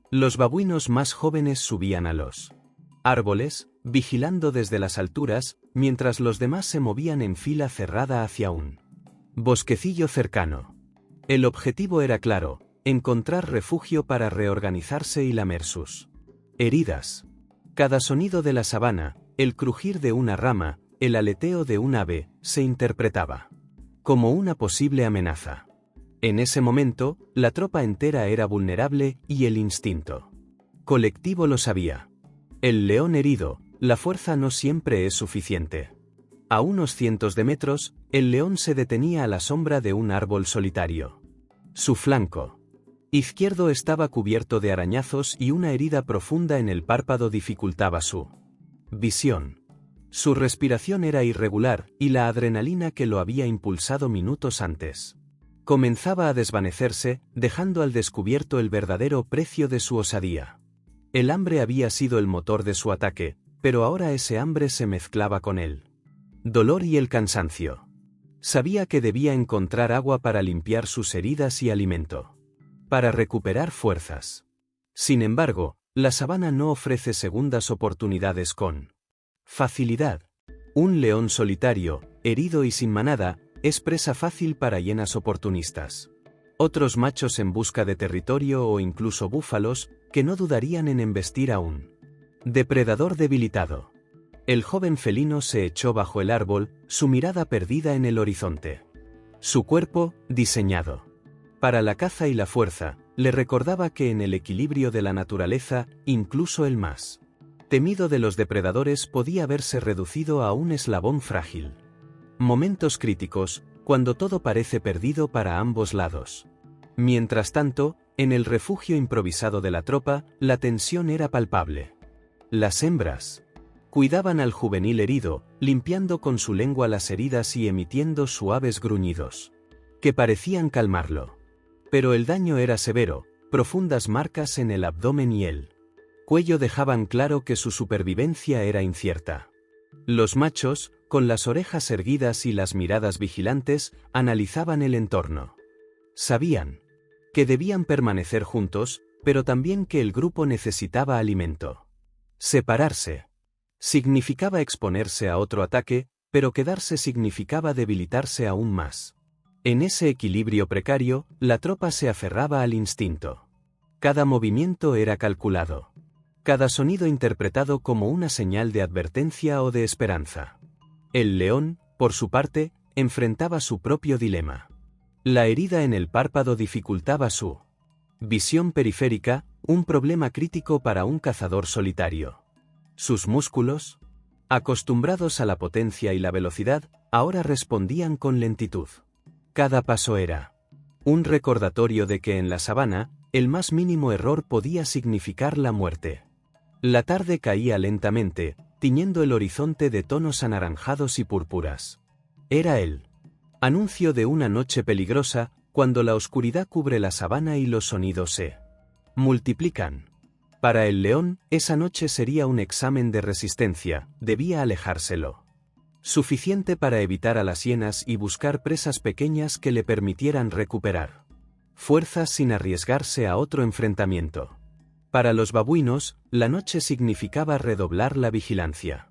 Los babuinos más jóvenes subían a los árboles, vigilando desde las alturas, mientras los demás se movían en fila cerrada hacia un bosquecillo cercano. El objetivo era claro: encontrar refugio para reorganizarse y lamer sus heridas. Cada sonido de la sabana, el crujir de una rama, el aleteo de un ave, se interpretaba como una posible amenaza. En ese momento, la tropa entera era vulnerable y el instinto colectivo lo sabía. El león herido, la fuerza no siempre es suficiente. A unos cientos de metros, el león se detenía a la sombra de un árbol solitario. Su flanco izquierdo estaba cubierto de arañazos y una herida profunda en el párpado dificultaba su visión. Su respiración era irregular, y la adrenalina que lo había impulsado minutos antes comenzaba a desvanecerse, dejando al descubierto el verdadero precio de su osadía. El hambre había sido el motor de su ataque, pero ahora ese hambre se mezclaba con el dolor y el cansancio. Sabía que debía encontrar agua para limpiar sus heridas y alimento para recuperar fuerzas. Sin embargo, la sabana no ofrece segundas oportunidades con facilidad. Un león solitario, herido y sin manada, es presa fácil para hienas oportunistas. Otros machos en busca de territorio o incluso búfalos, que no dudarían en embestir a un depredador debilitado. El joven felino se echó bajo el árbol, su mirada perdida en el horizonte. Su cuerpo, diseñado para la caza y la fuerza, le recordaba que en el equilibrio de la naturaleza, incluso el más temido de los depredadores podía verse reducido a un eslabón frágil. Momentos críticos, cuando todo parece perdido para ambos lados. Mientras tanto, en el refugio improvisado de la tropa, la tensión era palpable. Las hembras cuidaban al juvenil herido, limpiando con su lengua las heridas y emitiendo suaves gruñidos que parecían calmarlo. Pero el daño era severo, profundas marcas en el abdomen y el cuello dejaban claro que su supervivencia era incierta. Los machos, con las orejas erguidas y las miradas vigilantes, analizaban el entorno. Sabían que debían permanecer juntos, pero también que el grupo necesitaba alimento. Separarse significaba exponerse a otro ataque, pero quedarse significaba debilitarse aún más. En ese equilibrio precario, la tropa se aferraba al instinto. Cada movimiento era calculado. Cada sonido interpretado como una señal de advertencia o de esperanza. El león, por su parte, enfrentaba su propio dilema. La herida en el párpado dificultaba su visión periférica, un problema crítico para un cazador solitario. Sus músculos, acostumbrados a la potencia y la velocidad, ahora respondían con lentitud. Cada paso era un recordatorio de que en la sabana, el más mínimo error podía significar la muerte. La tarde caía lentamente, tiñendo el horizonte de tonos anaranjados y púrpuras. Era el anuncio de una noche peligrosa, cuando la oscuridad cubre la sabana y los sonidos se multiplican. Para el león, esa noche sería un examen de resistencia, debía alejárselo suficiente para evitar a las hienas y buscar presas pequeñas que le permitieran recuperar fuerzas sin arriesgarse a otro enfrentamiento. Para los babuinos, la noche significaba redoblar la vigilancia.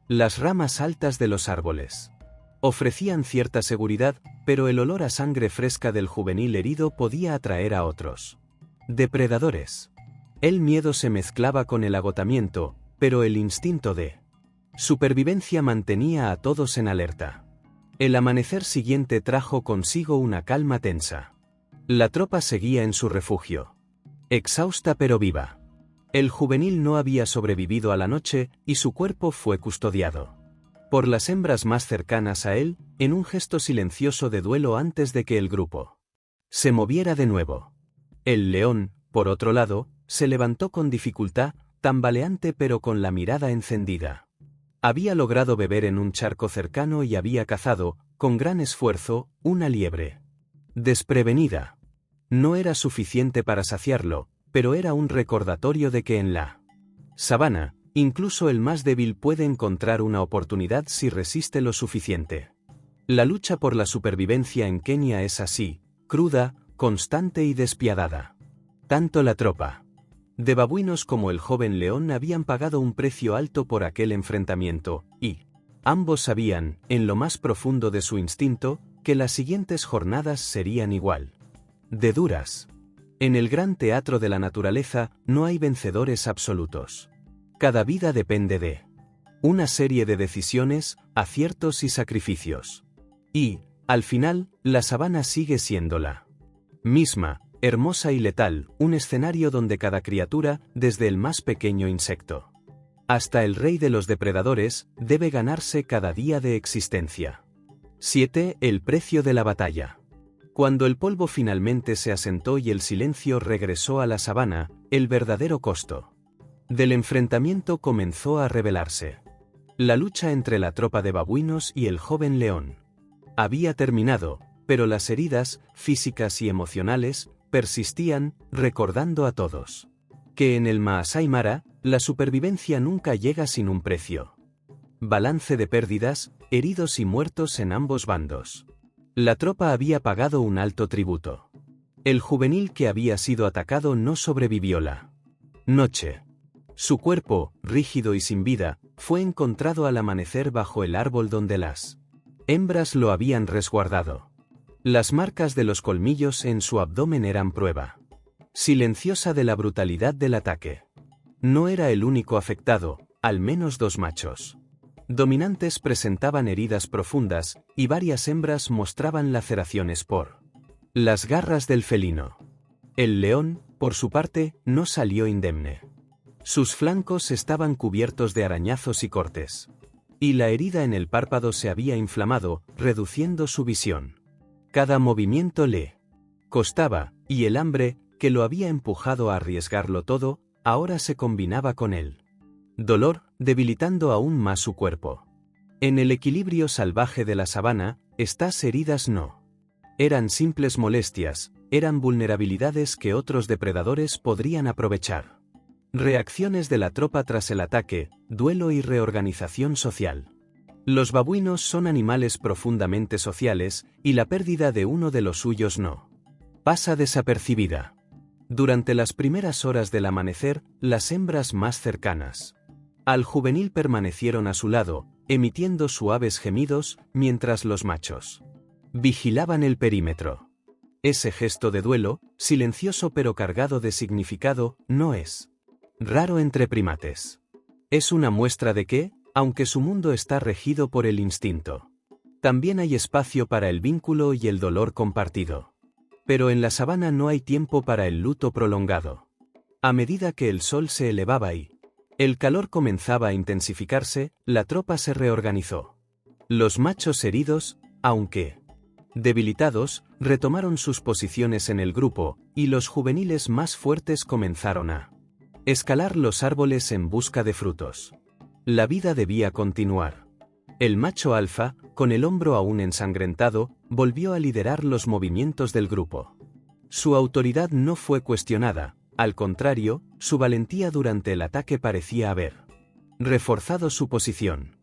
Las ramas altas de los árboles ofrecían cierta seguridad, pero el olor a sangre fresca del juvenil herido podía atraer a otros depredadores. El miedo se mezclaba con el agotamiento, pero el instinto de supervivencia mantenía a todos en alerta. El amanecer siguiente trajo consigo una calma tensa. La tropa seguía en su refugio, exhausta pero viva. El juvenil no había sobrevivido a la noche y su cuerpo fue custodiado por las hembras más cercanas a él, en un gesto silencioso de duelo antes de que el grupo se moviera de nuevo. El león, por otro lado, se levantó con dificultad, tambaleante pero con la mirada encendida. Había logrado beber en un charco cercano y había cazado, con gran esfuerzo, una liebre desprevenida. No era suficiente para saciarlo, pero era un recordatorio de que en la sabana, incluso el más débil puede encontrar una oportunidad si resiste lo suficiente. La lucha por la supervivencia en Kenia es así, cruda, constante y despiadada. Tanto la tropa de babuinos como el joven león habían pagado un precio alto por aquel enfrentamiento, y ambos sabían, en lo más profundo de su instinto, que las siguientes jornadas serían igual de duras. En el gran teatro de la naturaleza no hay vencedores absolutos. Cada vida depende de una serie de decisiones, aciertos y sacrificios. Y, al final, la sabana sigue siendo la misma, hermosa y letal, un escenario donde cada criatura, desde el más pequeño insecto hasta el rey de los depredadores, debe ganarse cada día de existencia. 7. El precio de la batalla. Cuando el polvo finalmente se asentó y el silencio regresó a la sabana, el verdadero costo del enfrentamiento comenzó a revelarse. La lucha entre la tropa de babuinos y el joven león había terminado, pero las heridas, físicas y emocionales, persistían, recordando a todos que en el Maasai Mara, la supervivencia nunca llega sin un precio. Balance de pérdidas, heridos y muertos en ambos bandos. La tropa había pagado un alto tributo. El juvenil que había sido atacado no sobrevivió la noche. Su cuerpo, rígido y sin vida, fue encontrado al amanecer bajo el árbol donde las hembras lo habían resguardado. Las marcas de los colmillos en su abdomen eran prueba silenciosa de la brutalidad del ataque. No era el único afectado, al menos 2 machos dominantes presentaban heridas profundas, y varias hembras mostraban laceraciones por las garras del felino. El león, por su parte, no salió indemne. Sus flancos estaban cubiertos de arañazos y cortes. Y la herida en el párpado se había inflamado, reduciendo su visión. Cada movimiento le costaba, y el hambre, que lo había empujado a arriesgarlo todo, ahora se combinaba con él dolor, debilitando aún más su cuerpo. En el equilibrio salvaje de la sabana, estas heridas no eran simples molestias, eran vulnerabilidades que otros depredadores podrían aprovechar. Reacciones de la tropa tras el ataque, duelo y reorganización social. Los babuinos son animales profundamente sociales, y la pérdida de uno de los suyos no pasa desapercibida. Durante las primeras horas del amanecer, las hembras más cercanas al juvenil permanecieron a su lado, emitiendo suaves gemidos, mientras los machos vigilaban el perímetro. Ese gesto de duelo, silencioso pero cargado de significado, no es raro entre primates. Es una muestra de que, aunque su mundo está regido por el instinto, también hay espacio para el vínculo y el dolor compartido. Pero en la sabana no hay tiempo para el luto prolongado. A medida que el sol se elevaba y el calor comenzaba a intensificarse, la tropa se reorganizó. Los machos heridos, aunque debilitados, retomaron sus posiciones en el grupo, y los juveniles más fuertes comenzaron a escalar los árboles en busca de frutos. La vida debía continuar. El macho alfa, con el hombro aún ensangrentado, volvió a liderar los movimientos del grupo. Su autoridad no fue cuestionada, al contrario, su valentía durante el ataque parecía haber reforzado su posición.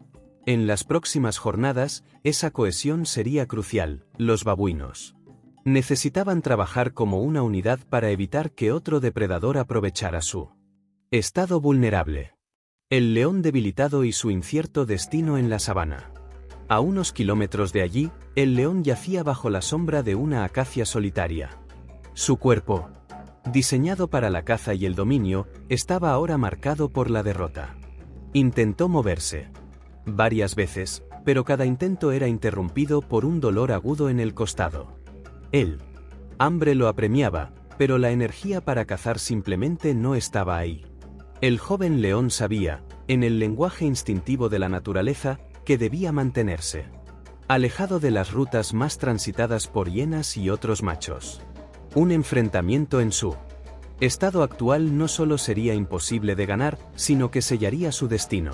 En las próximas jornadas, esa cohesión sería crucial. Los babuinos necesitaban trabajar como una unidad para evitar que otro depredador aprovechara su estado vulnerable. El león debilitado y su incierto destino en la sabana. A unos kilómetros de allí, el león yacía bajo la sombra de una acacia solitaria. Su cuerpo, diseñado para la caza y el dominio, estaba ahora marcado por la derrota. Intentó moverse varias veces, pero cada intento era interrumpido por un dolor agudo en el costado. El hambre lo apremiaba, pero la energía para cazar simplemente no estaba ahí. El joven león sabía, en el lenguaje instintivo de la naturaleza, que debía mantenerse alejado de las rutas más transitadas por hienas y otros machos. Un enfrentamiento en su estado actual no solo sería imposible de ganar, sino que sellaría su destino.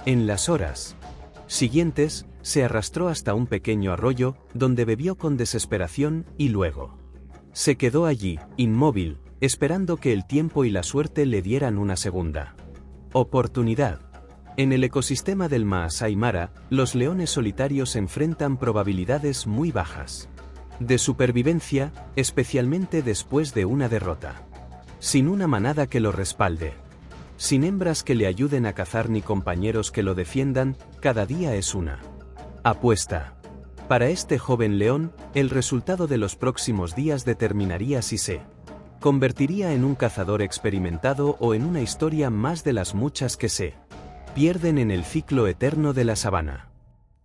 En las horas siguientes, se arrastró hasta un pequeño arroyo, donde bebió con desesperación, y luego se quedó allí, inmóvil, esperando que el tiempo y la suerte le dieran una segunda oportunidad. En el ecosistema del Maasai Mara, los leones solitarios enfrentan probabilidades muy bajas de supervivencia, especialmente después de una derrota. Sin una manada que lo respalde, sin hembras que le ayuden a cazar ni compañeros que lo defiendan, cada día es una apuesta. Para este joven león, el resultado de los próximos días determinaría si se convertiría en un cazador experimentado o en una historia más de las muchas que se pierden en el ciclo eterno de la sabana.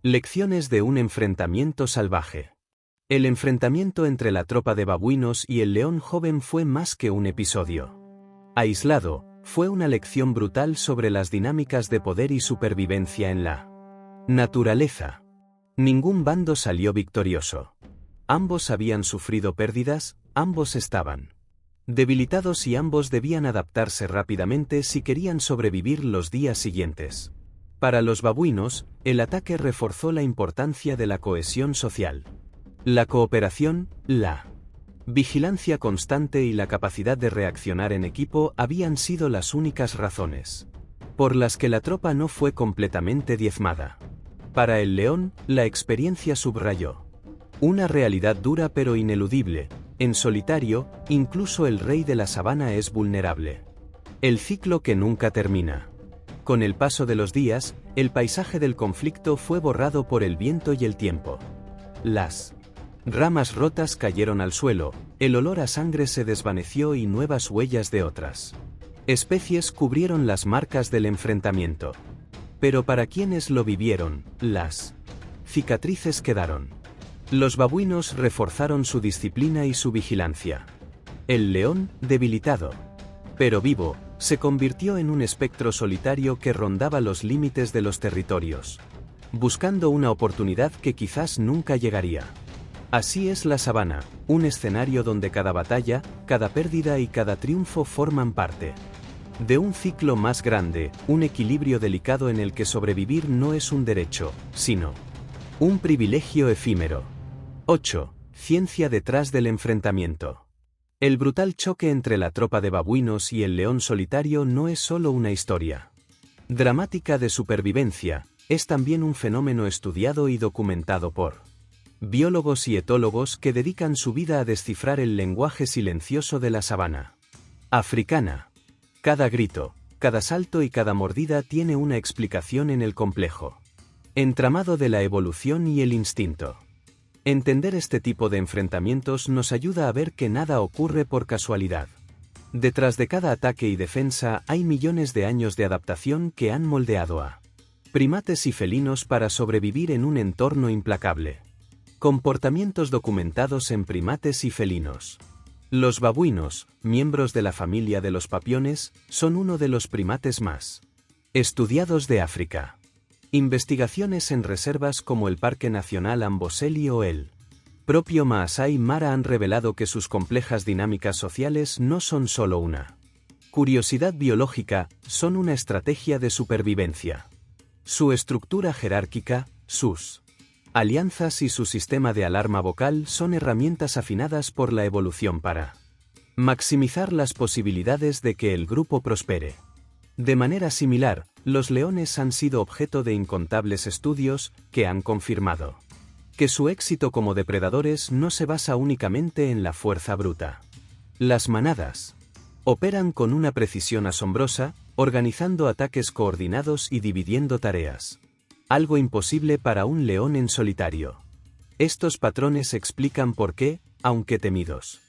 Lecciones de un enfrentamiento salvaje. El enfrentamiento entre la tropa de babuinos y el león joven fue más que un episodio aislado, fue una lección brutal sobre las dinámicas de poder y supervivencia en la naturaleza. Ningún bando salió victorioso. Ambos habían sufrido pérdidas, ambos estaban debilitados y ambos debían adaptarse rápidamente si querían sobrevivir los días siguientes. Para los babuinos, el ataque reforzó la importancia de la cohesión social. La cooperación, la vigilancia constante y la capacidad de reaccionar en equipo habían sido las únicas razones por las que la tropa no fue completamente diezmada. Para el león, la experiencia subrayó una realidad dura pero ineludible. En solitario, incluso el rey de la sabana es vulnerable. El ciclo que nunca termina. Con el paso de los días, el paisaje del conflicto fue borrado por el viento y el tiempo. Las ramas rotas cayeron al suelo, el olor a sangre se desvaneció y nuevas huellas de otras especies cubrieron las marcas del enfrentamiento. Pero para quienes lo vivieron, las cicatrices quedaron. Los babuinos reforzaron su disciplina y su vigilancia. El león, debilitado, pero vivo, se convirtió en un espectro solitario que rondaba los límites de los territorios, buscando una oportunidad que quizás nunca llegaría. Así es la sabana, un escenario donde cada batalla, cada pérdida y cada triunfo forman parte de un ciclo más grande, un equilibrio delicado en el que sobrevivir no es un derecho, sino un privilegio efímero. 8. Ciencia detrás del enfrentamiento. El brutal choque entre la tropa de babuinos y el león solitario no es solo una historia dramática de supervivencia, es también un fenómeno estudiado y documentado por biólogos y etólogos que dedican su vida a descifrar el lenguaje silencioso de la sabana africana. Cada grito, cada salto y cada mordida tiene una explicación en el complejo entramado de la evolución y el instinto. Entender este tipo de enfrentamientos nos ayuda a ver que nada ocurre por casualidad. Detrás de cada ataque y defensa hay millones de años de adaptación que han moldeado a primates y felinos para sobrevivir en un entorno implacable. Comportamientos documentados en primates y felinos. Los babuinos, miembros de la familia de los papiones, son uno de los primates más estudiados de África. Investigaciones en reservas como el Parque Nacional Amboseli o el propio Maasai Mara han revelado que sus complejas dinámicas sociales no son solo una curiosidad biológica, son una estrategia de supervivencia. Su estructura jerárquica, sus alianzas y su sistema de alarma vocal son herramientas afinadas por la evolución para maximizar las posibilidades de que el grupo prospere. De manera similar, los leones han sido objeto de incontables estudios que han confirmado que su éxito como depredadores no se basa únicamente en la fuerza bruta. Las manadas operan con una precisión asombrosa, organizando ataques coordinados y dividiendo tareas. Algo imposible para un león en solitario. Estos patrones explican por qué, aunque temidos,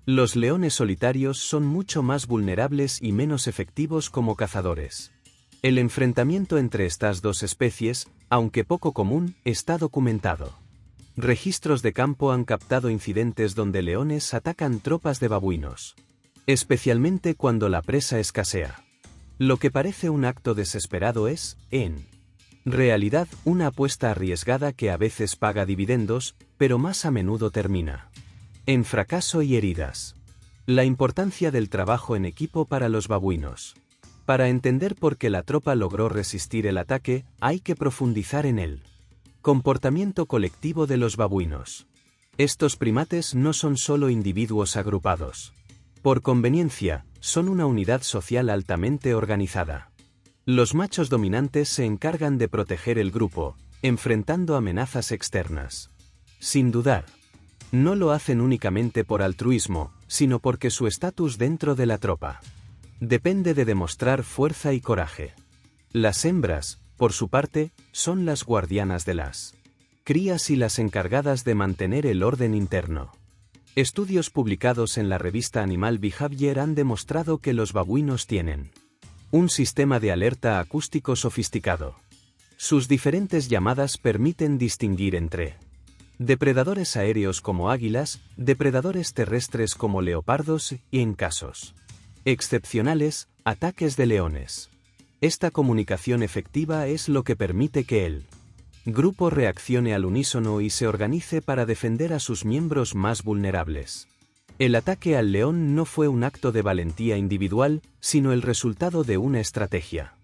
los leones solitarios son mucho más vulnerables y menos efectivos como cazadores. El enfrentamiento entre estas dos especies, aunque poco común, está documentado. Registros de campo han captado incidentes donde leones atacan tropas de babuinos, especialmente cuando la presa escasea. Lo que parece un acto desesperado es, en realidad, una apuesta arriesgada que a veces paga dividendos, pero más a menudo termina en fracaso y heridas. La importancia del trabajo en equipo para los babuinos. Para entender por qué la tropa logró resistir el ataque, hay que profundizar en el comportamiento colectivo de los babuinos. Estos primates no son solo individuos agrupados. Por conveniencia, son una unidad social altamente organizada. Los machos dominantes se encargan de proteger el grupo, enfrentando amenazas externas. Sin dudar, no lo hacen únicamente por altruismo, sino porque su estatus dentro de la tropa depende de demostrar fuerza y coraje. Las hembras, por su parte, son las guardianas de las crías y las encargadas de mantener el orden interno. Estudios publicados en la revista Animal Behavior han demostrado que los babuinos tienen un sistema de alerta acústico sofisticado. Sus diferentes llamadas permiten distinguir entre depredadores aéreos como águilas, depredadores terrestres como leopardos y, en casos excepcionales, ataques de leones. Esta comunicación efectiva es lo que permite que el grupo reaccione al unísono y se organice para defender a sus miembros más vulnerables. El ataque al león no fue un acto de valentía individual, sino el resultado de una estrategia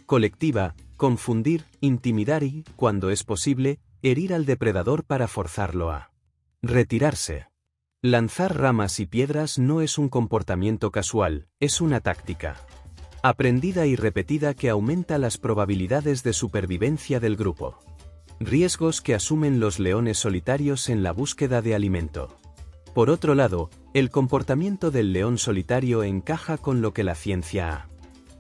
colectiva: confundir, intimidar y, cuando es posible, herir al depredador para forzarlo a retirarse. Lanzar ramas y piedras no es un comportamiento casual, es una táctica aprendida y repetida que aumenta las probabilidades de supervivencia del grupo. Riesgos que asumen los leones solitarios en la búsqueda de alimento. Por otro lado, el comportamiento del león solitario encaja con lo que la ciencia ha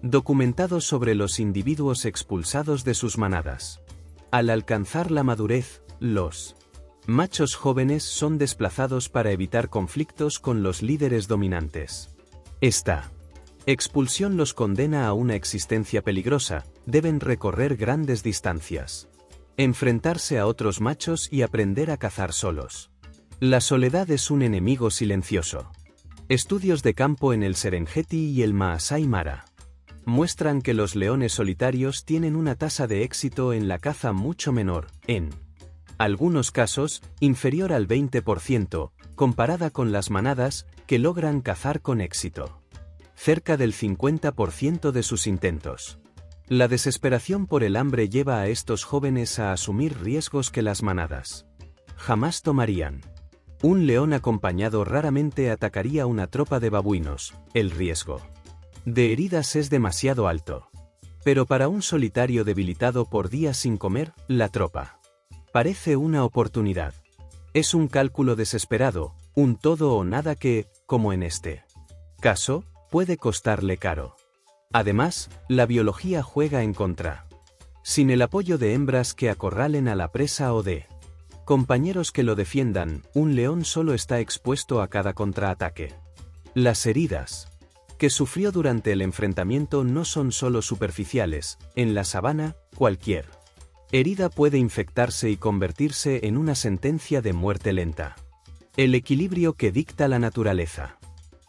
documentado sobre los individuos expulsados de sus manadas. Al alcanzar la madurez, los machos jóvenes son desplazados para evitar conflictos con los líderes dominantes. Esta expulsión los condena a una existencia peligrosa, deben recorrer grandes distancias, enfrentarse a otros machos y aprender a cazar solos. La soledad es un enemigo silencioso. Estudios de campo en el Serengeti y el Maasai Mara muestran que los leones solitarios tienen una tasa de éxito en la caza mucho menor, en algunos casos, inferior al 20%, comparada con las manadas, que logran cazar con éxito cerca del 50% de sus intentos. La desesperación por el hambre lleva a estos jóvenes a asumir riesgos que las manadas jamás tomarían. Un león acompañado raramente atacaría una tropa de babuinos, el riesgo de heridas es demasiado alto. Pero para un solitario debilitado por días sin comer, la tropa parece una oportunidad. Es un cálculo desesperado, un todo o nada que, como en este caso, puede costarle caro. Además, la biología juega en contra. Sin el apoyo de hembras que acorralen a la presa o de Compañeros que lo defiendan, un león solo está expuesto a cada contraataque. Las heridas que sufrió durante el enfrentamiento no son solo superficiales. En la sabana, cualquier herida puede infectarse y convertirse en una sentencia de muerte lenta. El equilibrio que dicta la naturaleza.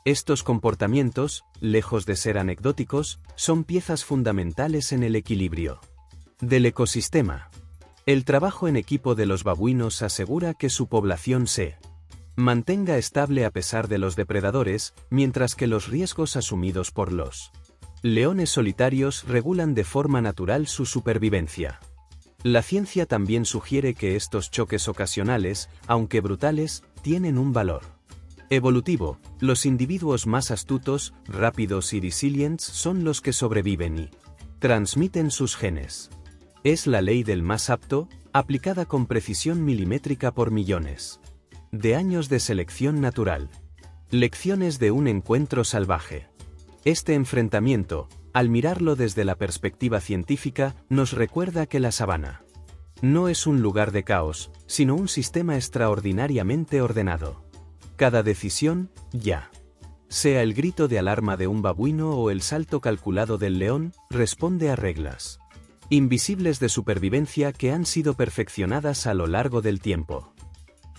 Estos comportamientos, lejos de ser anecdóticos, son piezas fundamentales en el equilibrio del ecosistema. El trabajo en equipo de los babuinos asegura que su población se mantenga estable a pesar de los depredadores, mientras que los riesgos asumidos por los leones solitarios regulan de forma natural su supervivencia. La ciencia también sugiere que estos choques ocasionales, aunque brutales, tienen un valor evolutivo. Los individuos más astutos, rápidos y resilientes son los que sobreviven y transmiten sus genes. Es la ley del más apto, aplicada con precisión milimétrica por millones de años de selección natural. Lecciones de un encuentro salvaje. Este enfrentamiento, al mirarlo desde la perspectiva científica, nos recuerda que la sabana no es un lugar de caos, sino un sistema extraordinariamente ordenado. Cada decisión, ya sea el grito de alarma de un babuino o el salto calculado del león, responde a reglas invisibles de supervivencia que han sido perfeccionadas a lo largo del tiempo.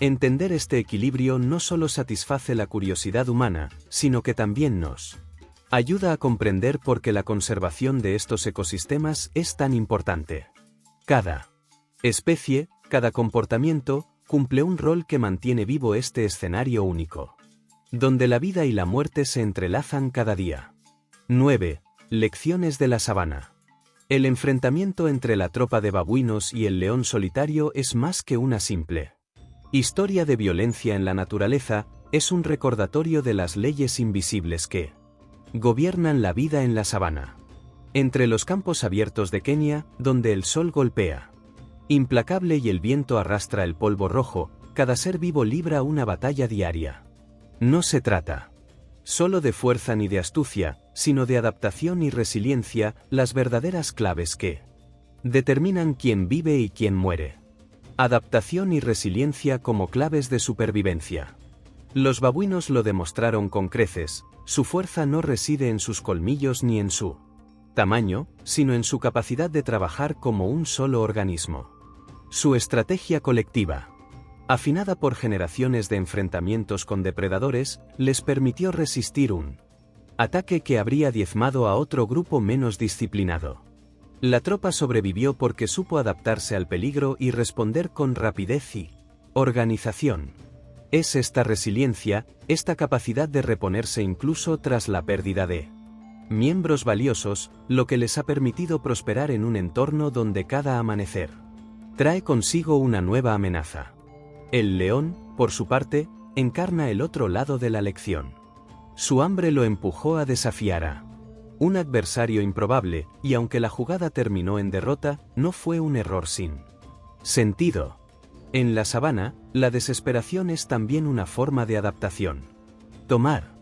Entender este equilibrio no solo satisface la curiosidad humana, sino que también nos ayuda a comprender por qué la conservación de estos ecosistemas es tan importante. Cada especie, cada comportamiento, cumple un rol que mantiene vivo este escenario único, donde la vida y la muerte se entrelazan cada día. 9. Lecciones de la sabana. El enfrentamiento entre la tropa de babuinos y el león solitario es más que una simple historia de violencia en la naturaleza, es un recordatorio de las leyes invisibles que gobiernan la vida en la sabana. Entre los campos abiertos de Kenia, donde el sol golpea implacable y el viento arrastra el polvo rojo, cada ser vivo libra una batalla diaria. No se trata solo de fuerza ni de astucia, sino de adaptación y resiliencia, las verdaderas claves que determinan quién vive y quién muere. Adaptación y resiliencia como claves de supervivencia. Los babuinos lo demostraron con creces. Su fuerza no reside en sus colmillos ni en su tamaño, sino en su capacidad de trabajar como un solo organismo. Su estrategia colectiva, afinada por generaciones de enfrentamientos con depredadores, les permitió resistir un ataque que habría diezmado a otro grupo menos disciplinado. La tropa sobrevivió porque supo adaptarse al peligro y responder con rapidez y organización. Es esta resiliencia, esta capacidad de reponerse incluso tras la pérdida de miembros valiosos, lo que les ha permitido prosperar en un entorno donde cada amanecer trae consigo una nueva amenaza. El león, por su parte, encarna el otro lado de la lección. Su hambre lo empujó a desafiar a un adversario improbable, y aunque la jugada terminó en derrota, no fue un error sin sentido. En la sabana, la desesperación es también una forma de adaptación. Tomar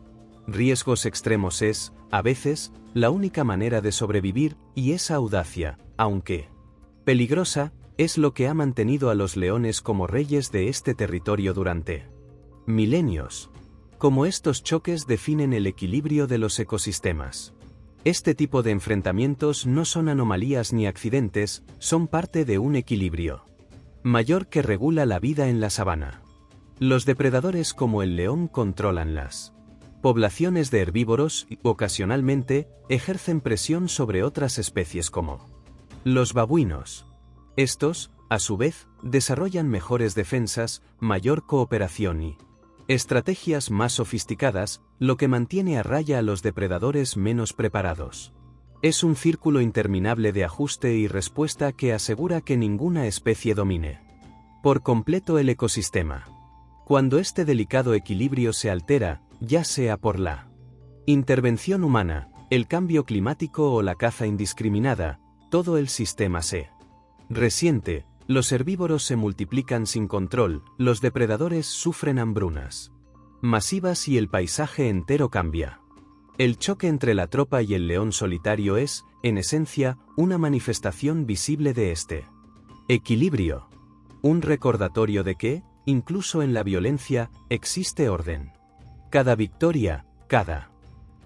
riesgos extremos es, a veces, la única manera de sobrevivir, y esa audacia, aunque peligrosa, es lo que ha mantenido a los leones como reyes de este territorio durante milenios. Como estos choques definen el equilibrio de los ecosistemas. Este tipo de enfrentamientos no son anomalías ni accidentes, son parte de un equilibrio mayor que regula la vida en la sabana. Los depredadores como el león controlan las poblaciones de herbívoros y, ocasionalmente, ejercen presión sobre otras especies como los babuinos. Estos, a su vez, desarrollan mejores defensas, mayor cooperación y estrategias más sofisticadas, lo que mantiene a raya a los depredadores menos preparados. Es un círculo interminable de ajuste y respuesta que asegura que ninguna especie domine por completo el ecosistema. Cuando este delicado equilibrio se altera, ya sea por la intervención humana, el cambio climático o la caza indiscriminada, todo el sistema se resiente. Los herbívoros se multiplican sin control, los depredadores sufren hambrunas masivas y el paisaje entero cambia. El choque entre la tropa y el león solitario es, en esencia, una manifestación visible de este equilibrio. Un recordatorio de que, incluso en la violencia, existe orden. Cada victoria, cada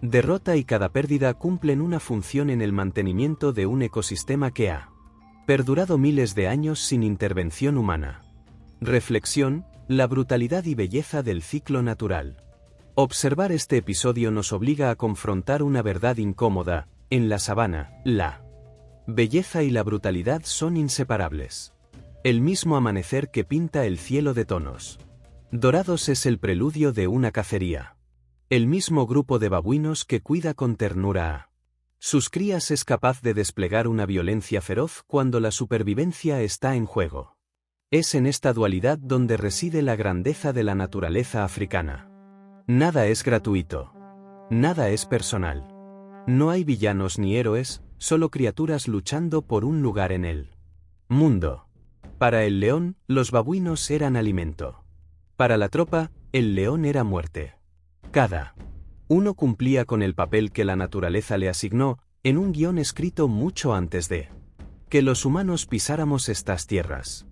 derrota y cada pérdida cumplen una función en el mantenimiento de un ecosistema que ha perdurado miles de años sin intervención humana. Reflexión: la brutalidad y belleza del ciclo natural. Observar este episodio nos obliga a confrontar una verdad incómoda: en la sabana, la belleza y la brutalidad son inseparables. El mismo amanecer que pinta el cielo de tonos dorados es el preludio de una cacería. El mismo grupo de babuinos que cuida con ternura a sus crías es capaz de desplegar una violencia feroz cuando la supervivencia está en juego. Es en esta dualidad donde reside la grandeza de la naturaleza africana. Nada es gratuito. Nada es personal. No hay villanos ni héroes, solo criaturas luchando por un lugar en el mundo. Para el león, los babuinos eran alimento. Para la tropa, el león era muerte. Cada uno cumplía con el papel que la naturaleza le asignó, en un guión escrito mucho antes de que los humanos pisáramos estas tierras.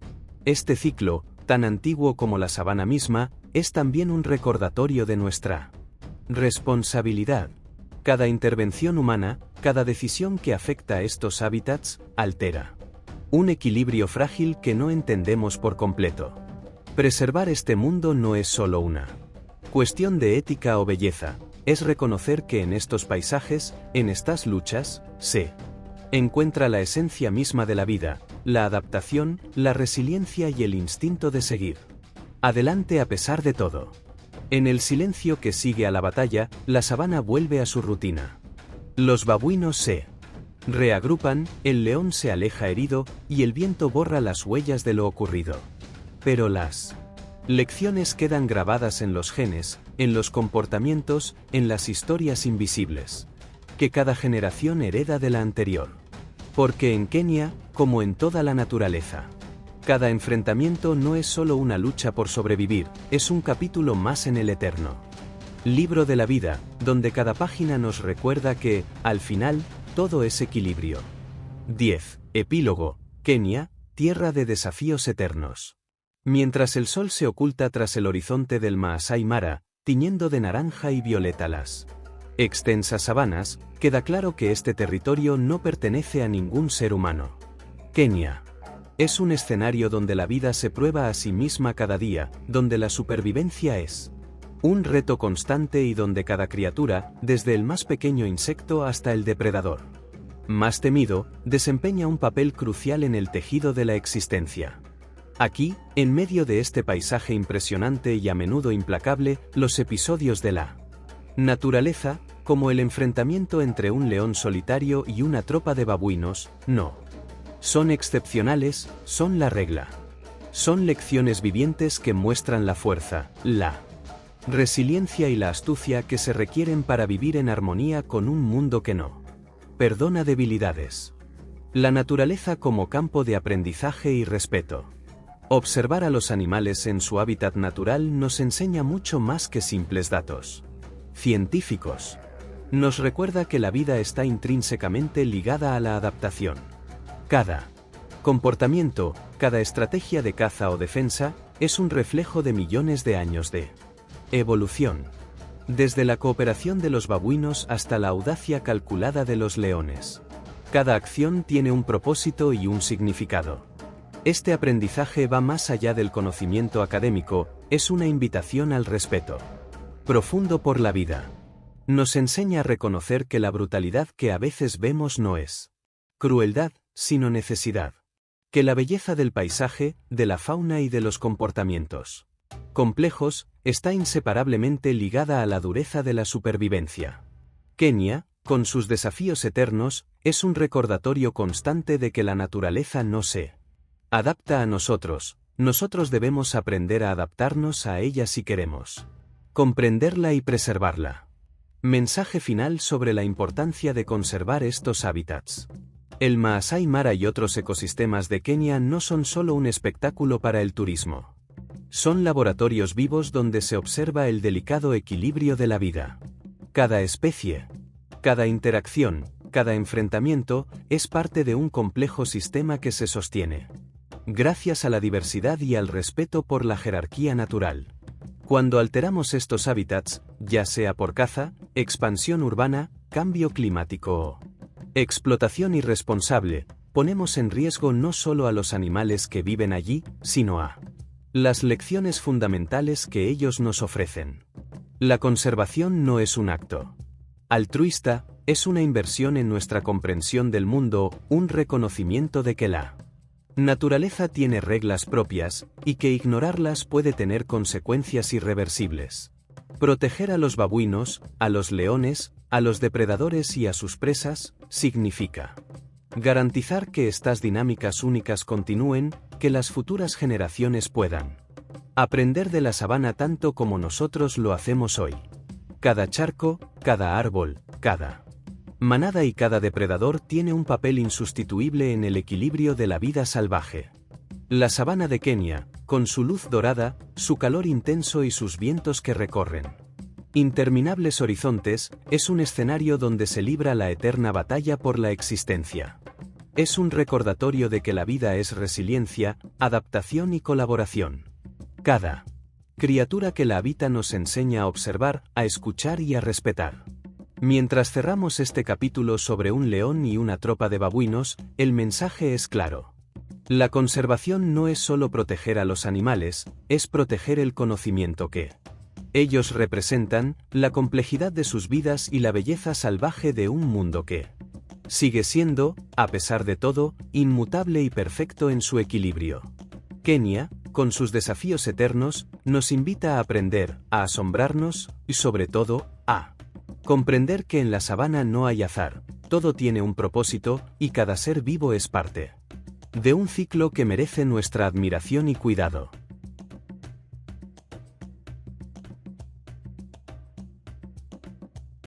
Este ciclo, tan antiguo como la sabana misma, es también un recordatorio de nuestra responsabilidad. Cada intervención humana, cada decisión que afecta a estos hábitats, altera un equilibrio frágil que no entendemos por completo. Preservar este mundo no es solo una cuestión de ética o belleza, es reconocer que en estos paisajes, en estas luchas, se encuentra la esencia misma de la vida, la adaptación, la resiliencia y el instinto de seguir adelante a pesar de todo. En el silencio que sigue a la batalla, la sabana vuelve a su rutina. Los babuinos se reagrupan, el león se aleja herido, y el viento borra las huellas de lo ocurrido. Pero las lecciones quedan grabadas en los genes, en los comportamientos, en las historias invisibles que cada generación hereda de la anterior. Porque en Kenia, como en toda la naturaleza, cada enfrentamiento no es solo una lucha por sobrevivir, es un capítulo más en el eterno libro de la vida, donde cada página nos recuerda que, al final, todo es equilibrio. 10. Epílogo. Kenia, tierra de desafíos eternos. Mientras el sol se oculta tras el horizonte del Maasai Mara, tiñendo de naranja y violeta las extensas sabanas, queda claro que este territorio no pertenece a ningún ser humano. Kenia es un escenario donde la vida se prueba a sí misma cada día, donde la supervivencia es un reto constante y donde cada criatura, desde el más pequeño insecto hasta el depredador más temido, desempeña un papel crucial en el tejido de la existencia. Aquí, en medio de este paisaje impresionante y a menudo implacable, los episodios de la naturaleza, como el enfrentamiento entre un león solitario y una tropa de babuinos, no son excepcionales, son la regla. Son lecciones vivientes que muestran la fuerza, la resiliencia y la astucia que se requieren para vivir en armonía con un mundo que no perdona debilidades. La naturaleza como campo de aprendizaje y respeto. Observar a los animales en su hábitat natural nos enseña mucho más que simples datos científicos. Nos recuerda que la vida está intrínsecamente ligada a la adaptación. Cada comportamiento, cada estrategia de caza o defensa, es un reflejo de millones de años de evolución. Desde la cooperación de los babuinos hasta la audacia calculada de los leones. Cada acción tiene un propósito y un significado. Este aprendizaje va más allá del conocimiento académico, es una invitación al respeto profundo por la vida. Nos enseña a reconocer que la brutalidad que a veces vemos no es crueldad, sino necesidad. Que la belleza del paisaje, de la fauna y de los comportamientos complejos, está inseparablemente ligada a la dureza de la supervivencia. Kenia, con sus desafíos eternos, es un recordatorio constante de que la naturaleza no se adapta a nosotros, nosotros debemos aprender a adaptarnos a ella si queremos comprenderla y preservarla. Mensaje final sobre la importancia de conservar estos hábitats. El Maasai Mara y otros ecosistemas de Kenia no son solo un espectáculo para el turismo. Son laboratorios vivos donde se observa el delicado equilibrio de la vida. Cada especie, cada interacción, cada enfrentamiento, es parte de un complejo sistema que se sostiene gracias a la diversidad y al respeto por la jerarquía natural. Cuando alteramos estos hábitats, ya sea por caza, expansión urbana, cambio climático o explotación irresponsable, ponemos en riesgo no solo a los animales que viven allí, sino a las lecciones fundamentales que ellos nos ofrecen. La conservación no es un acto altruista, es una inversión en nuestra comprensión del mundo, un reconocimiento de que la naturaleza tiene reglas propias, y que ignorarlas puede tener consecuencias irreversibles. Proteger a los babuinos, a los leones, a los depredadores y a sus presas, significa garantizar que estas dinámicas únicas continúen, que las futuras generaciones puedan aprender de la sabana tanto como nosotros lo hacemos hoy. Cada charco, cada árbol, cada manada y cada depredador tiene un papel insustituible en el equilibrio de la vida salvaje. La sabana de Kenia, con su luz dorada, su calor intenso y sus vientos que recorren interminables horizontes, es un escenario donde se libra la eterna batalla por la existencia. Es un recordatorio de que la vida es resiliencia, adaptación y colaboración. Cada criatura que la habita nos enseña a observar, a escuchar y a respetar. Mientras cerramos este capítulo sobre un león y una tropa de babuinos, el mensaje es claro. La conservación no es solo proteger a los animales, es proteger el conocimiento que ellos representan, la complejidad de sus vidas y la belleza salvaje de un mundo que sigue siendo, a pesar de todo, inmutable y perfecto en su equilibrio. Kenia, con sus desafíos eternos, nos invita a aprender, a asombrarnos, y sobre todo, a comprender que en la sabana no hay azar, todo tiene un propósito, y cada ser vivo es parte de un ciclo que merece nuestra admiración y cuidado.